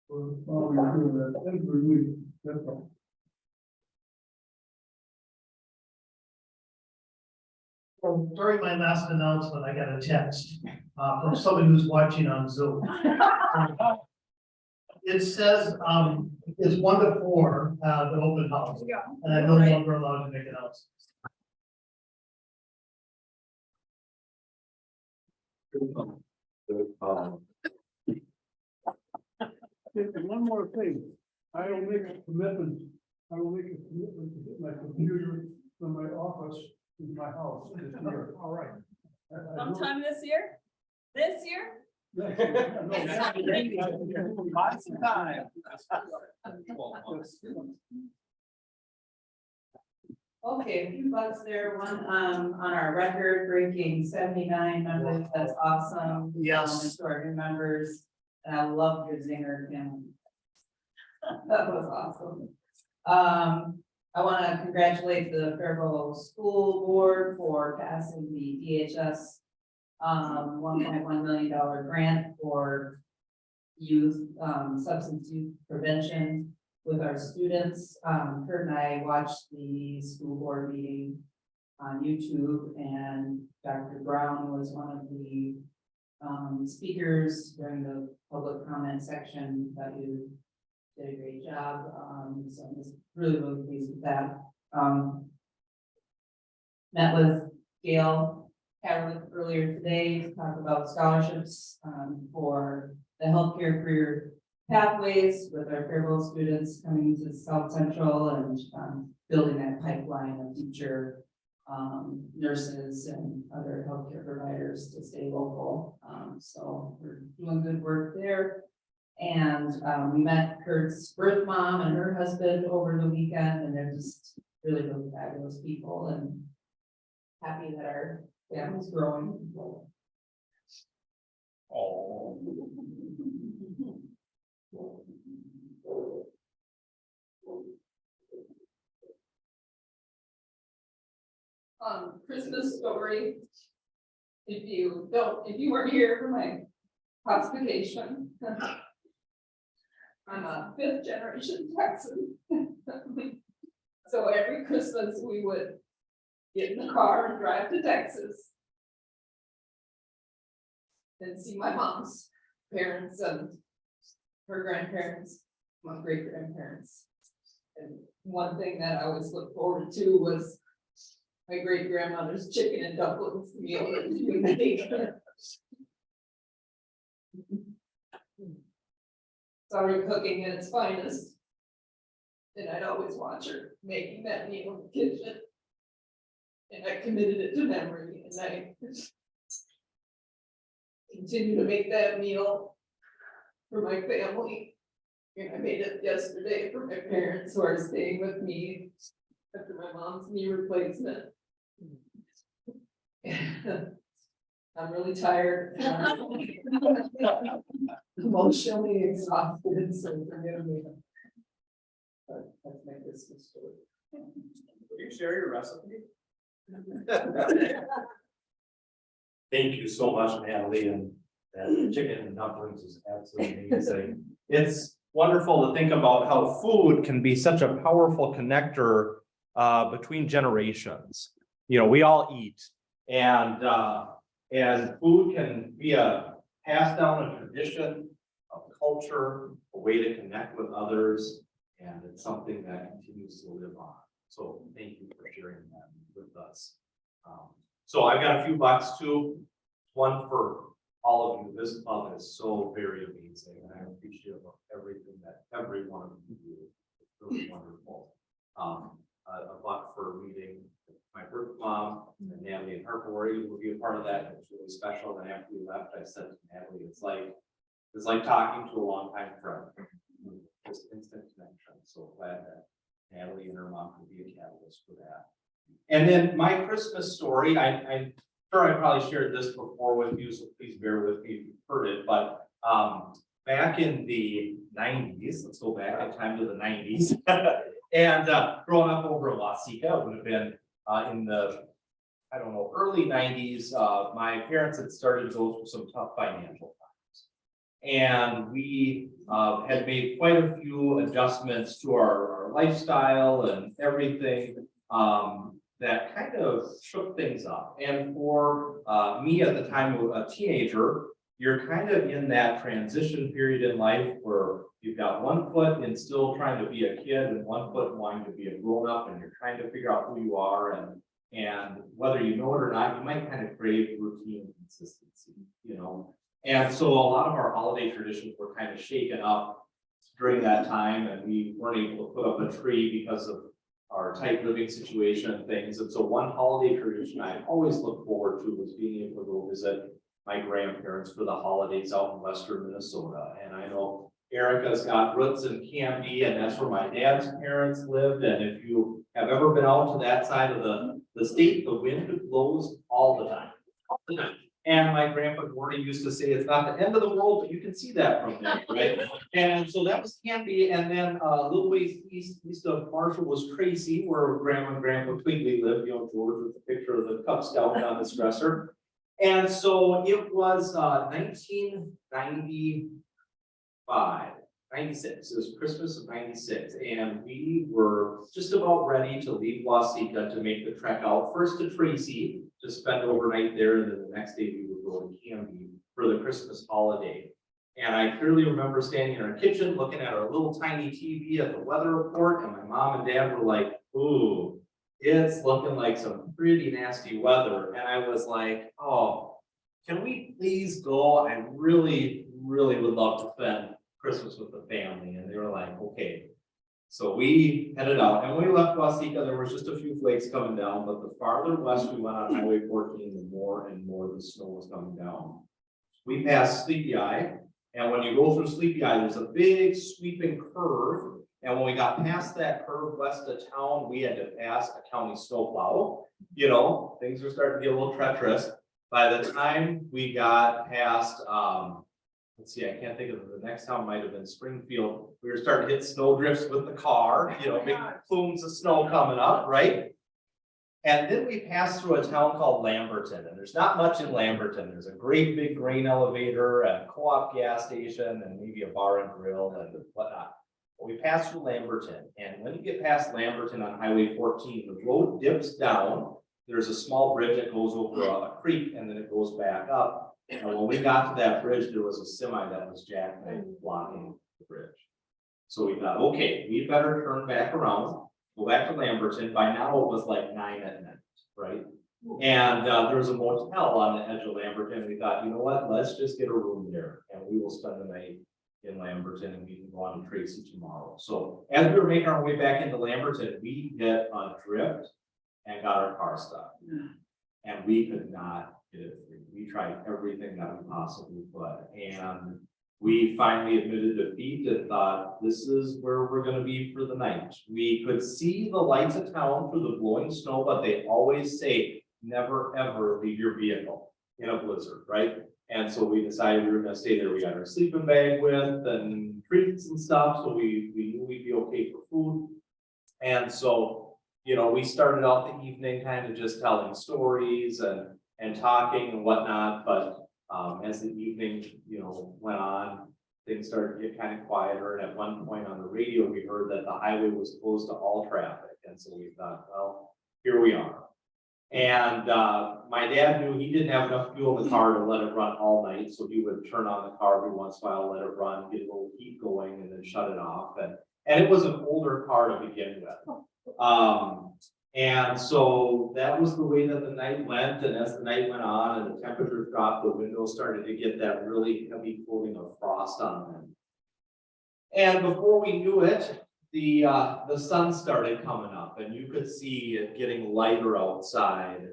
for following through that every week. That's all. Well, during my last announcement, I got a text from somebody who's watching on Zoom. It says, it's 1 to 4, the open house, and I'm no longer allowed to make announcements. And one more thing, I will make a commitment to get my computer from my office to my house this year. All right. Sometime this year? This year? Lots of time. Okay, a few bucks there, one, on our record breaking 79 members, that's awesome. Yes. To our new members, and I love your zinger, Kim. That was awesome. I want to congratulate the Faribault School Board for passing the DHS $1.1 million grant for youth, substance use prevention with our students. Kurt and I watched the school board meeting on YouTube, and Dr. Brown was one of the speakers during the public comment section. That you did a great job. So I'm just really pleased with that. Met with Gail Cadwick earlier today to talk about scholarships for the healthcare career pathways with our Faribault students coming to South Central, and building that pipeline of future nurses and other healthcare providers to stay local. So we're doing good work there. And we met Kurt's birth mom and her husband over the weekend, and they're just really fabulous people, and happy that our family's growing. Oh. Christmas story. If you weren't here for my hospitalization. I'm a 5th generation Texan. So every Christmas we would get in the car and drive to Texas and see my mom's parents and her grandparents, my great grandparents. And one thing that I always looked forward to was my great grandmother's chicken and dumplings meal that we made. Sorry, cooking at its finest. And I'd always watch her making that meal in the kitchen. And I committed it to memory, and I continue to make that meal for my family. And I made it yesterday for my parents who are staying with me after my mom's knee replacement. I'm really tired. Emotionally exhausted, so forgive me. But that's my Christmas story. Will you share your recipe? Thank you so much, Natalie, and that chicken and dumplings is absolutely amazing. It's wonderful to think about how food can be such a powerful connector between generations. You know, we all eat, and food can be a pass down a tradition culture, a way to connect with others, and it's something that continues to live on. So thank you for sharing that with us. So I've got a few bucks too. One for all of you. This club is so very amazing, and I appreciate everything that every one of you do. It's really wonderful. A buck for meeting my birth mom, and Natalie and Harper were able to be a part of that. It was really special. And after we left, I said to Natalie, it's like talking to a longtime friend. Just instant connection. So glad that Natalie and her mom could be a catalyst for that. And then my Christmas story, I'm sure I probably shared this before with you, so please bear with me if you've heard it, but back in the 90s, let's go back in time to the 90s, and growing up over in Waseca, it would have been in the, I don't know, early 90s, my parents had started to go through some tough financial times. And we had made quite a few adjustments to our lifestyle and everything that kind of shook things up. And for me at the time, a teenager, you're kind of in that transition period in life where you've got one foot in still trying to be a kid and one foot wanting to be a grown-up, and you're trying to figure out who you are, and whether you know it or not, you might kind of crave routine and consistency, you know. And so a lot of our holiday traditions were kind of shaken up during that time, and we weren't able to put up a tree because of our tight living situation and things. And so one holiday tradition I always look forward to was being able to go visit my grandparents for the holidays out in western Minnesota. And I know Erica's got roots in Canby, and that's where my dad's parents lived. And if you have ever been out to that side of the state, the wind blows all the time. All the time. And my grandpa Gordy used to say, it's not the end of the world, but you can see that from there, right? And so that was Canby. And then a little ways east of Marshall was Tracy, where Grandma and Grandpa Quigley lived, you know, George with the picture of the Cub Scout on his dresser. And so it was 1995, 96, it was Christmas of 96. And we were just about ready to leave Waseca to make the trek out, first to Tracy, to spend overnight there, and then the next day we would go to Canby for the Christmas holiday. And I clearly remember standing in our kitchen, looking at our little tiny TV at the weather report, and my mom and dad were like, ooh, it's looking like some pretty nasty weather. And I was like, oh, can we please go? I really, really would love to spend Christmas with the family. And they were like, okay. So we headed out, and when we left Waseca, there was just a few flakes coming down, but the farther west we went on Highway 14, the more and more the snow was coming down. We passed Sleepy Eye, and when you go through Sleepy Eye, there's a big sweeping curve. And when we got past that curve west of town, we had to pass a county snowplow. You know, things were starting to get a little treacherous. By the time we got past, let's see, I can't think of it. The next town might have been Springfield. We were starting to hit snow drifts with the car, you know, big plumes of snow coming up, right? And then we passed through a town called Lamberton, and there's not much in Lamberton. There's a great big grain elevator and a co-op gas station and maybe a bar and grill and whatnot. But we passed through Lamberton, and when you get past Lamberton on Highway 14, the road dips down. There's a small bridge that goes over a creek, and then it goes back up. And when we got to that bridge, there was a semi that was jackknifed blocking the bridge. So we thought, okay, we better turn back around, go back to Lamberton. By now it was like 9 at night, right? And there was a motel on the edge of Lamberton. We thought, you know what, let's just get a room there, and we will spend the night in Lamberton, and we can go on to Tracy tomorrow. So as we were making our way back into Lamberton, we hit a drift and got our car stuck. And we could not get it free. We tried everything that we possibly could. And we finally admitted defeat and thought, this is where we're going to be for the night. We could see the lights of town through the blowing snow, but they always say, never ever leave your vehicle in a blizzard, right? And so we decided we were going to stay there. We got our sleeping bag with and treats and stuff. So we knew we'd be okay for food. And so, you know, we started out the evening kind of just telling stories and talking and whatnot. But as the evening, you know, went on, things started to get kind of quieter. And at one point on the radio, we heard that the highway was closed to all traffic. And so we thought, well, here we are. And, my dad knew he didn't have enough fuel in the car to let it run all night, so he would turn on the car every once in a while, let it run, get a little heat going, and then shut it off, and it was an older car to begin with. And so that was the way that the night went, and as the night went on and the temperature dropped, the windows started to get that really heavy coating of frost on them. And before we knew it, the sun started coming up, and you could see it getting lighter outside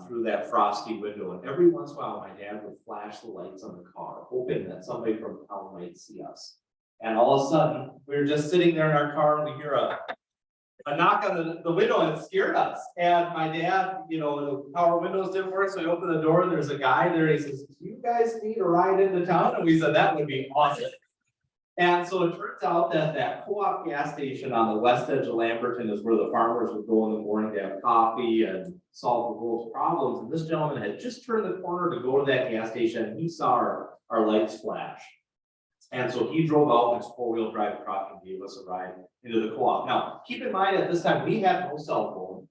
through that frosty window. And every once in a while, my dad would flash the lights on the car, hoping that somebody from town might see us. And all of a sudden, we were just sitting there in our car, and we hear a knock on the window, and it scared us. And my dad, you know, the power windows didn't work, so he opened the door, and there's a guy there, and he says, "Do you guys need a ride into town?" And we said, "That would be awesome." And so it turns out that that co-op gas station on the west edge of Lamberton is where the farmers would go in the morning to have coffee and solve the world's problems. And this gentleman had just turned the corner to go to that gas station, and he saw our lights flash. And so he drove out in his four-wheel drive truck and gave us a ride into the co-op. Now, keep in mind, at this time, we had no cell phone.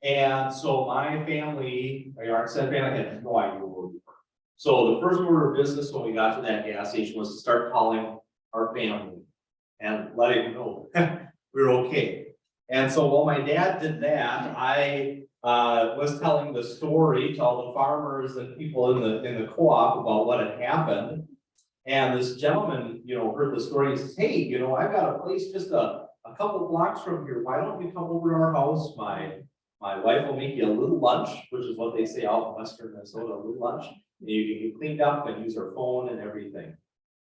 And so my family, our extended family, had no idea where we were. So the first order of business when we got to that gas station was to start calling our family and letting them know we were okay. And so while my dad did that, I was telling the story to all the farmers and people in the co-op about what had happened. And this gentleman, you know, heard the story. He says, "Hey, you know, I've got a place just a couple blocks from here. Why don't you come over to our house? My wife will make you a little lunch," which is what they say out in western Minnesota, a little lunch. And you can get cleaned up and use her phone and everything.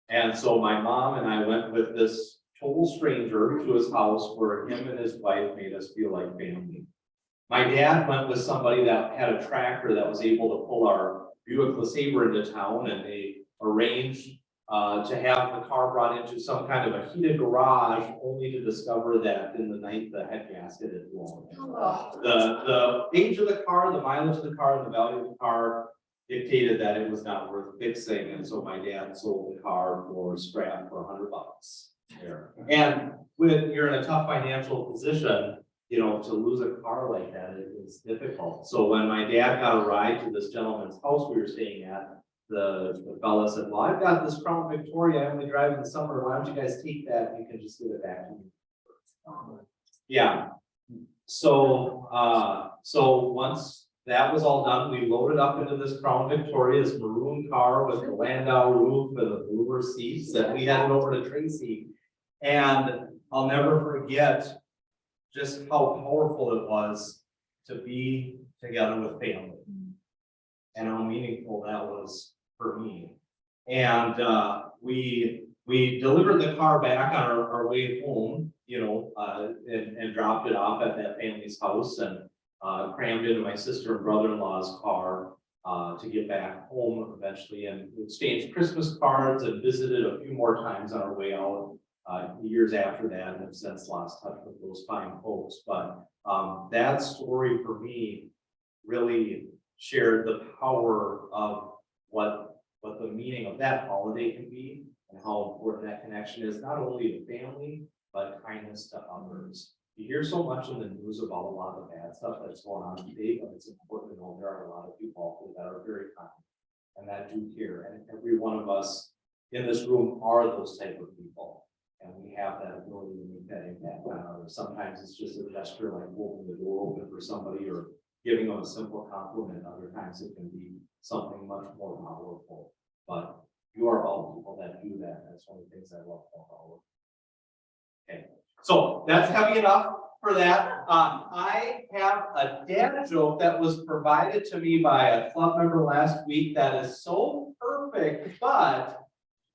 And so my mom and I went with this total stranger to his house where him and his wife made us feel like family. My dad went with somebody that had a tractor that was able to pull our Buick LeSabre into town, and they arranged to have the car brought into some kind of a heated garage, only to discover that in the night the head gasket had blown. The age of the car, the mileage of the car, and the value of the car dictated that it was not worth fixing, and so my dad sold the car for scrap for $100 there. And when you're in a tough financial position, you know, to lose a car like that is difficult. So when my dad got a ride to this gentleman's house we were staying at, the fella said, "Well, I've got this Crown Victoria, I only drive in the summer, why don't you guys take that, and you can just give it back to me." Yeah. So once that was all done, we loaded up into this Crown Victoria, this maroon car with the Landau roof and the bluer seats, that we headed over to Tracy. And I'll never forget just how powerful it was to be together with family, and how meaningful that was for me. And we delivered the car back on our way home, you know, and dropped it off at that family's house, and crammed into my sister and brother-in-law's car to get back home eventually, and exchanged Christmas cards and visited a few more times on our way out years after that, and have since lost touch with those fine folks. But that story for me really shared the power of what the meaning of that holiday can be, and how important that connection is, not only to family, but kindness to others. You hear so much in the news about a lot of the bad stuff that's going on today, but it's important to know there are a lot of people out there that are very kind and that do care. And every one of us in this room are those type of people. And we have that ability to make that impact on others. Sometimes it's just a gesture like holding the door open for somebody or giving them a simple compliment. Other times it can be something much more powerful. But you are all people that do that. That's one of the things I love about all of you. Okay, so that's heavy enough for that. I have a dad joke that was provided to me by a club member last week that is so perfect, but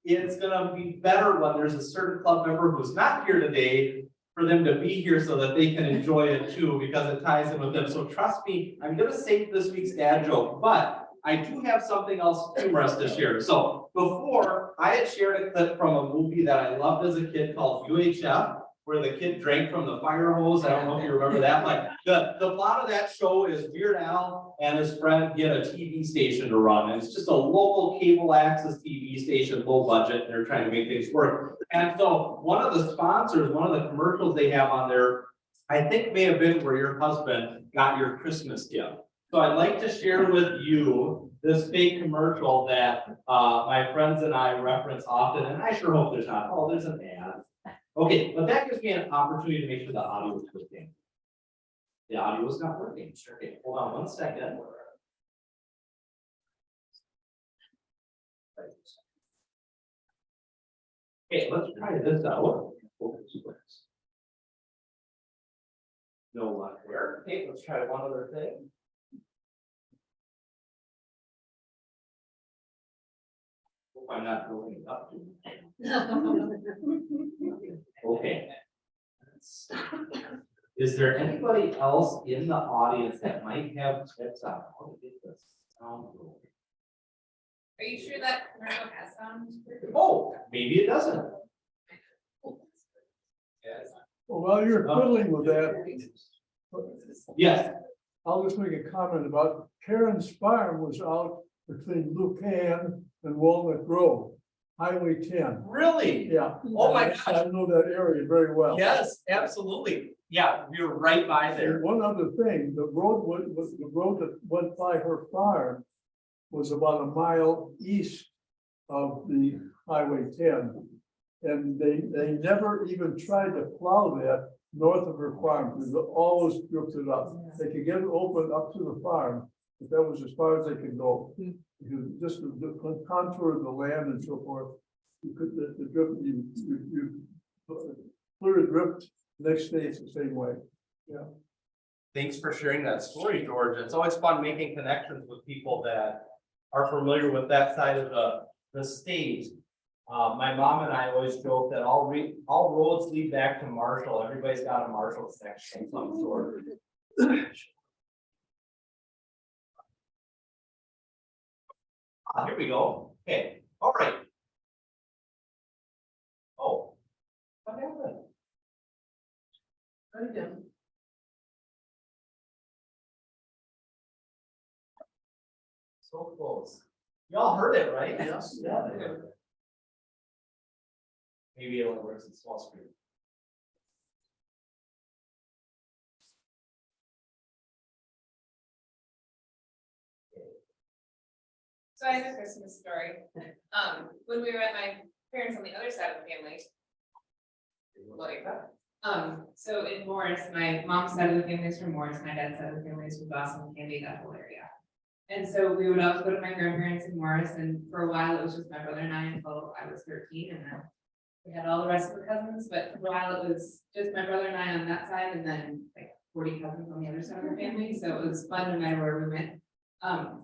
it's gonna be better when there's a certain club member who's not here today, for them to be here so that they can enjoy it too, because it ties in with them. So trust me, I'm gonna save this week's dad joke, but I do have something else humorous to share. So before, I had shared a clip from a movie that I loved as a kid called UHF, where the kid drank from the fire hose. I don't know if you remember that. Like the plot of that show is Weird Al and his friend get a TV station to run. And it's just a local cable access TV station, low budget, and they're trying to make things work. And so one of the sponsors, one of the commercials they have on there I think may have been where your husband got your Christmas gift. So I'd like to share with you this fake commercial that my friends and I reference often, and I sure hope there's not, oh, there's an ad. Okay, but that gives me an opportunity to make sure the audio is working. The audio is not working. Okay, hold on one second. Okay, let's try this out. No luck there. Okay, let's try one other thing. Hope I'm not building it up. Okay. Is there anybody else in the audience that might have tips on how to get this sound going? Are you sure that commercial has sound? Oh, maybe it doesn't. Yes. Well, while you're fiddling with that, Yes, I'll just make a comment about Karen's farm was out between Lucan and Walnut Grove, Highway 10. really? Yeah. Oh my I know that area very well. Yes, absolutely. Yeah, we were right by there. And one other thing, the road that went by her farm was about a mile east of the Highway 10. And they never even tried to plow that north of her farm, because they always ripped it up. They could get it open up to the farm, but that was as far as they could go. Because just the contour of the land and so forth, you could, the drift, you clear the drift, next day it's the same way. Yeah. Thanks for sharing that story, George. It's always fun making connections with people that are familiar with that side of the state. My mom and I always joke that all roads lead back to Marshall. Everybody's got a Marshall section of some sort. Here we go. Okay, all right. Oh, what happened? Right down. So close. Y'all heard it, right? Yes. Yeah. Maybe it'll work in small screen. So I have a Christmas story. When we were at my parents on the other side of the family. Like, so in Morris, my mom's side of the family is from Morris, my dad's side of the family is from Dawson, Candy, that whole area. And so we would always go to my grandparents in Morris, and for a while it was just my brother and I until I was 13, and then we had all the rest of the cousins, but for a while it was just my brother and I on that side, and then like 40 cousins on the other side of the family, so it was fun no matter where we went.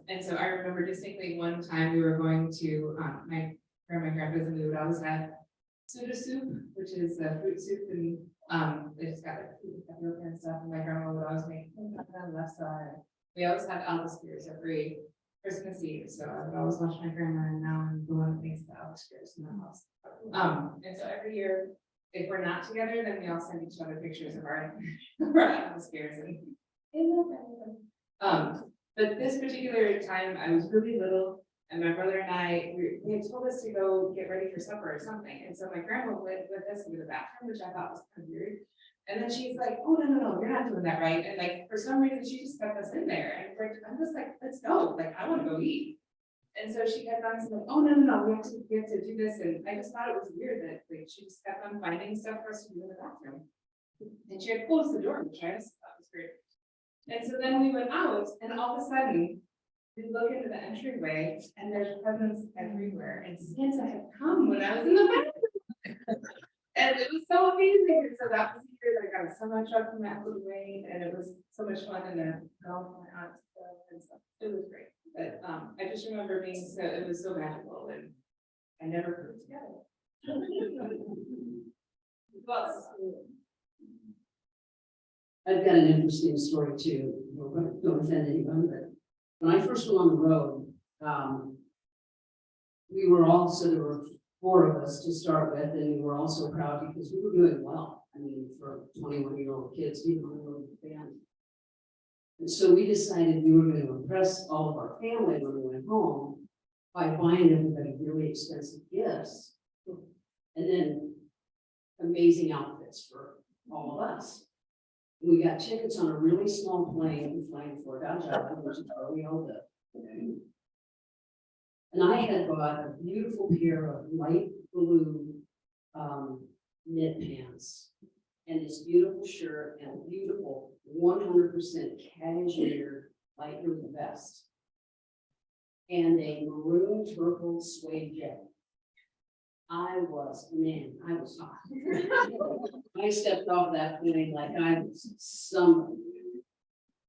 And so I remember distinctly one time we were going to my grandpa's, and we would always have Suda soup, which is fruit soup, and they just got like fruit and stuff, and my grandma would always make on the left side. We always had Elvis spears every Christmas Eve, so I would always watch my grandma, and now I'm the one that makes the Elvis spears in the house. And so every year, if we're not together, then we all send each other pictures of our Elvis spears, and but this particular time, I was really little, and my brother and I, they had told us to go get ready for supper or something, and so my grandma went with us to the bathroom, which I thought was kind of weird. And then she's like, oh, no, you're not doing that right, and like, for some reason, she just kept us in there, and like, I'm just like, let's go, like, I wanna go eat. And so she kept on saying, oh, no, we have to do this, and I just thought it was weird that like, she just kept on finding stuff for us to do in the bathroom. And she had closed the door, which I just thought was weird. And so then we went out, and all of a sudden, we look into the entryway, and there's presents everywhere, and Santa had come when I was in the bathroom. And it was so amazing, and so that was the year that I got a semi truck from that little way, and it was so much fun, and then golf my aunt's and stuff, it was great. But I just remember being so, it was so magical, and I never put it together. Well, I've got an interesting story too. Don't offend anyone, but when I first went on the road, we were all, so there were 4 of us to start with, and we were also proud because we were doing well. I mean, for 21-year-old kids, we were on the road with the band. And so we decided we were going to impress all of our family when we went home by buying everybody really expensive gifts and then amazing outfits for all of us. We got tickets on a really small plane flying Fort Dodge, which is where we all live. And I had bought a beautiful pair of light blue knit pants. And this beautiful shirt and a beautiful 100% cashmere light blue vest. And a maroon purple suede jacket. I was hot. I stepped off that plane like I was somebody.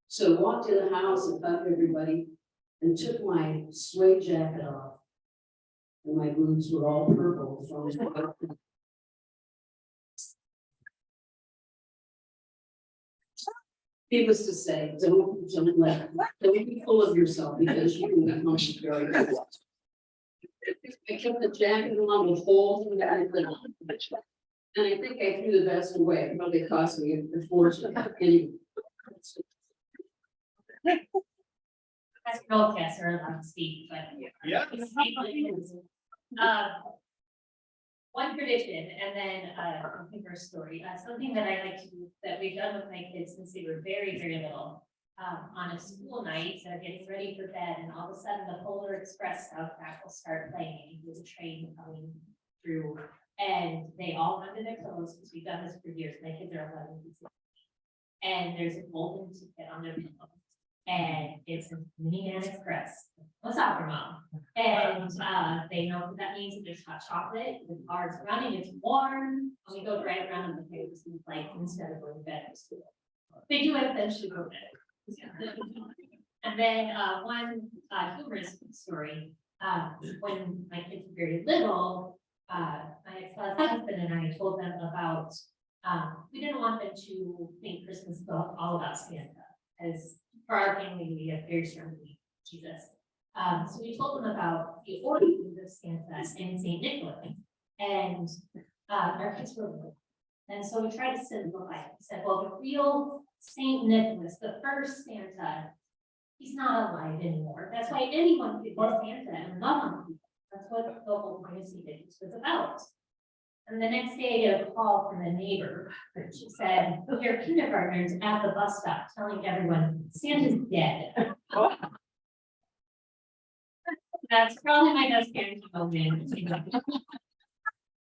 So walked in the house and hugged everybody and took my suede jacket off. And my boots were all purple from needless to say, don't be full of yourself because you can become very good. I kept the jacket on the whole thing that I put on. And I think I threw the vest away. It probably cost me a fortune. Anyway. As broadcaster, I'm allowed to speak, but. Yeah. One tradition and then a first story, something that I like to, that we've done with my kids since they were very, very little. On a school night, so getting ready for bed, and all of a sudden the Polar Express soundtrack will start playing with a train coming through. And they all run to their clothes, because we've done this for years, my kids are 11 and 16. And there's a golden ticket on their pillow. And it's a Mini Express, a soccer mom. And they know what that means. That there's hot chocolate, the car's running, it's warm. And we go right around in the papers and like instead of going to bed. They do eventually go to bed. And then one humorous story. When my kids were very little, my ex-husband and I told them about, we didn't want them to think Christmas was all about Santa, as for our family, we have very strong belief in Jesus. So we told them about the origins of Santa and Saint Nicholas, and our kids were little. And so we tried to simplify it. We said, well, the real Saint Nicholas, the first Santa, he's not alive anymore. That's why anyone could be Santa and love on people. That's what the whole point of Saint Nicholas was about. And the next day I get a call from a neighbor. She said, your kindergartners at the bus stop telling everyone Santa's dead. That's probably my best parenting moment.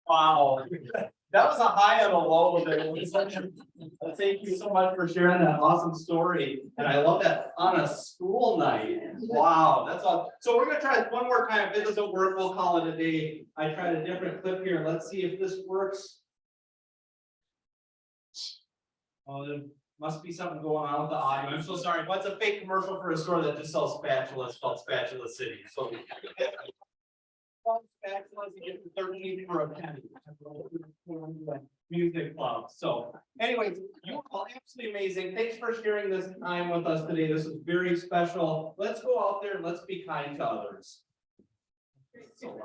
Wow, that was a high and a low there. Thank you so much for sharing that awesome story. And I love that on a school night. Wow, that's all. So we're gonna try it one more time. If it doesn't work, we'll call it a day. I tried a different clip here. Let's see if this works. Oh, there must be something going on with the audio. I'm so sorry. What's a fake commercial for a store that just sells spatulas called Spatula City? So spatulas, you get 13 for a penny. Music club. So anyways, you are all absolutely amazing. Thanks for sharing this time with us today. This is very special. Let's go out there and let's be kind to others. So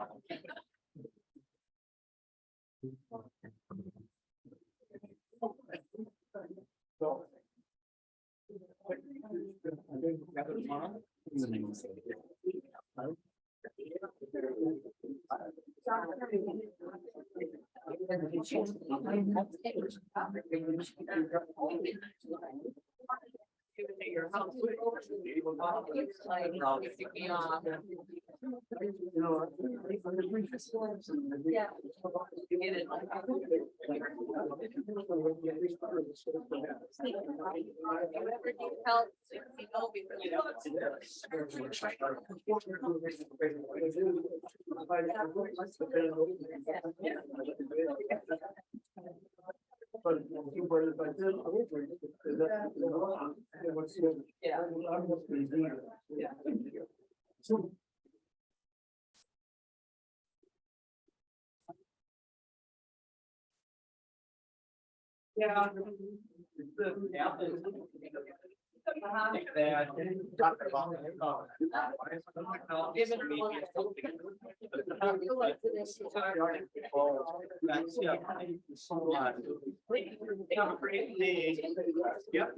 yeah. Yep.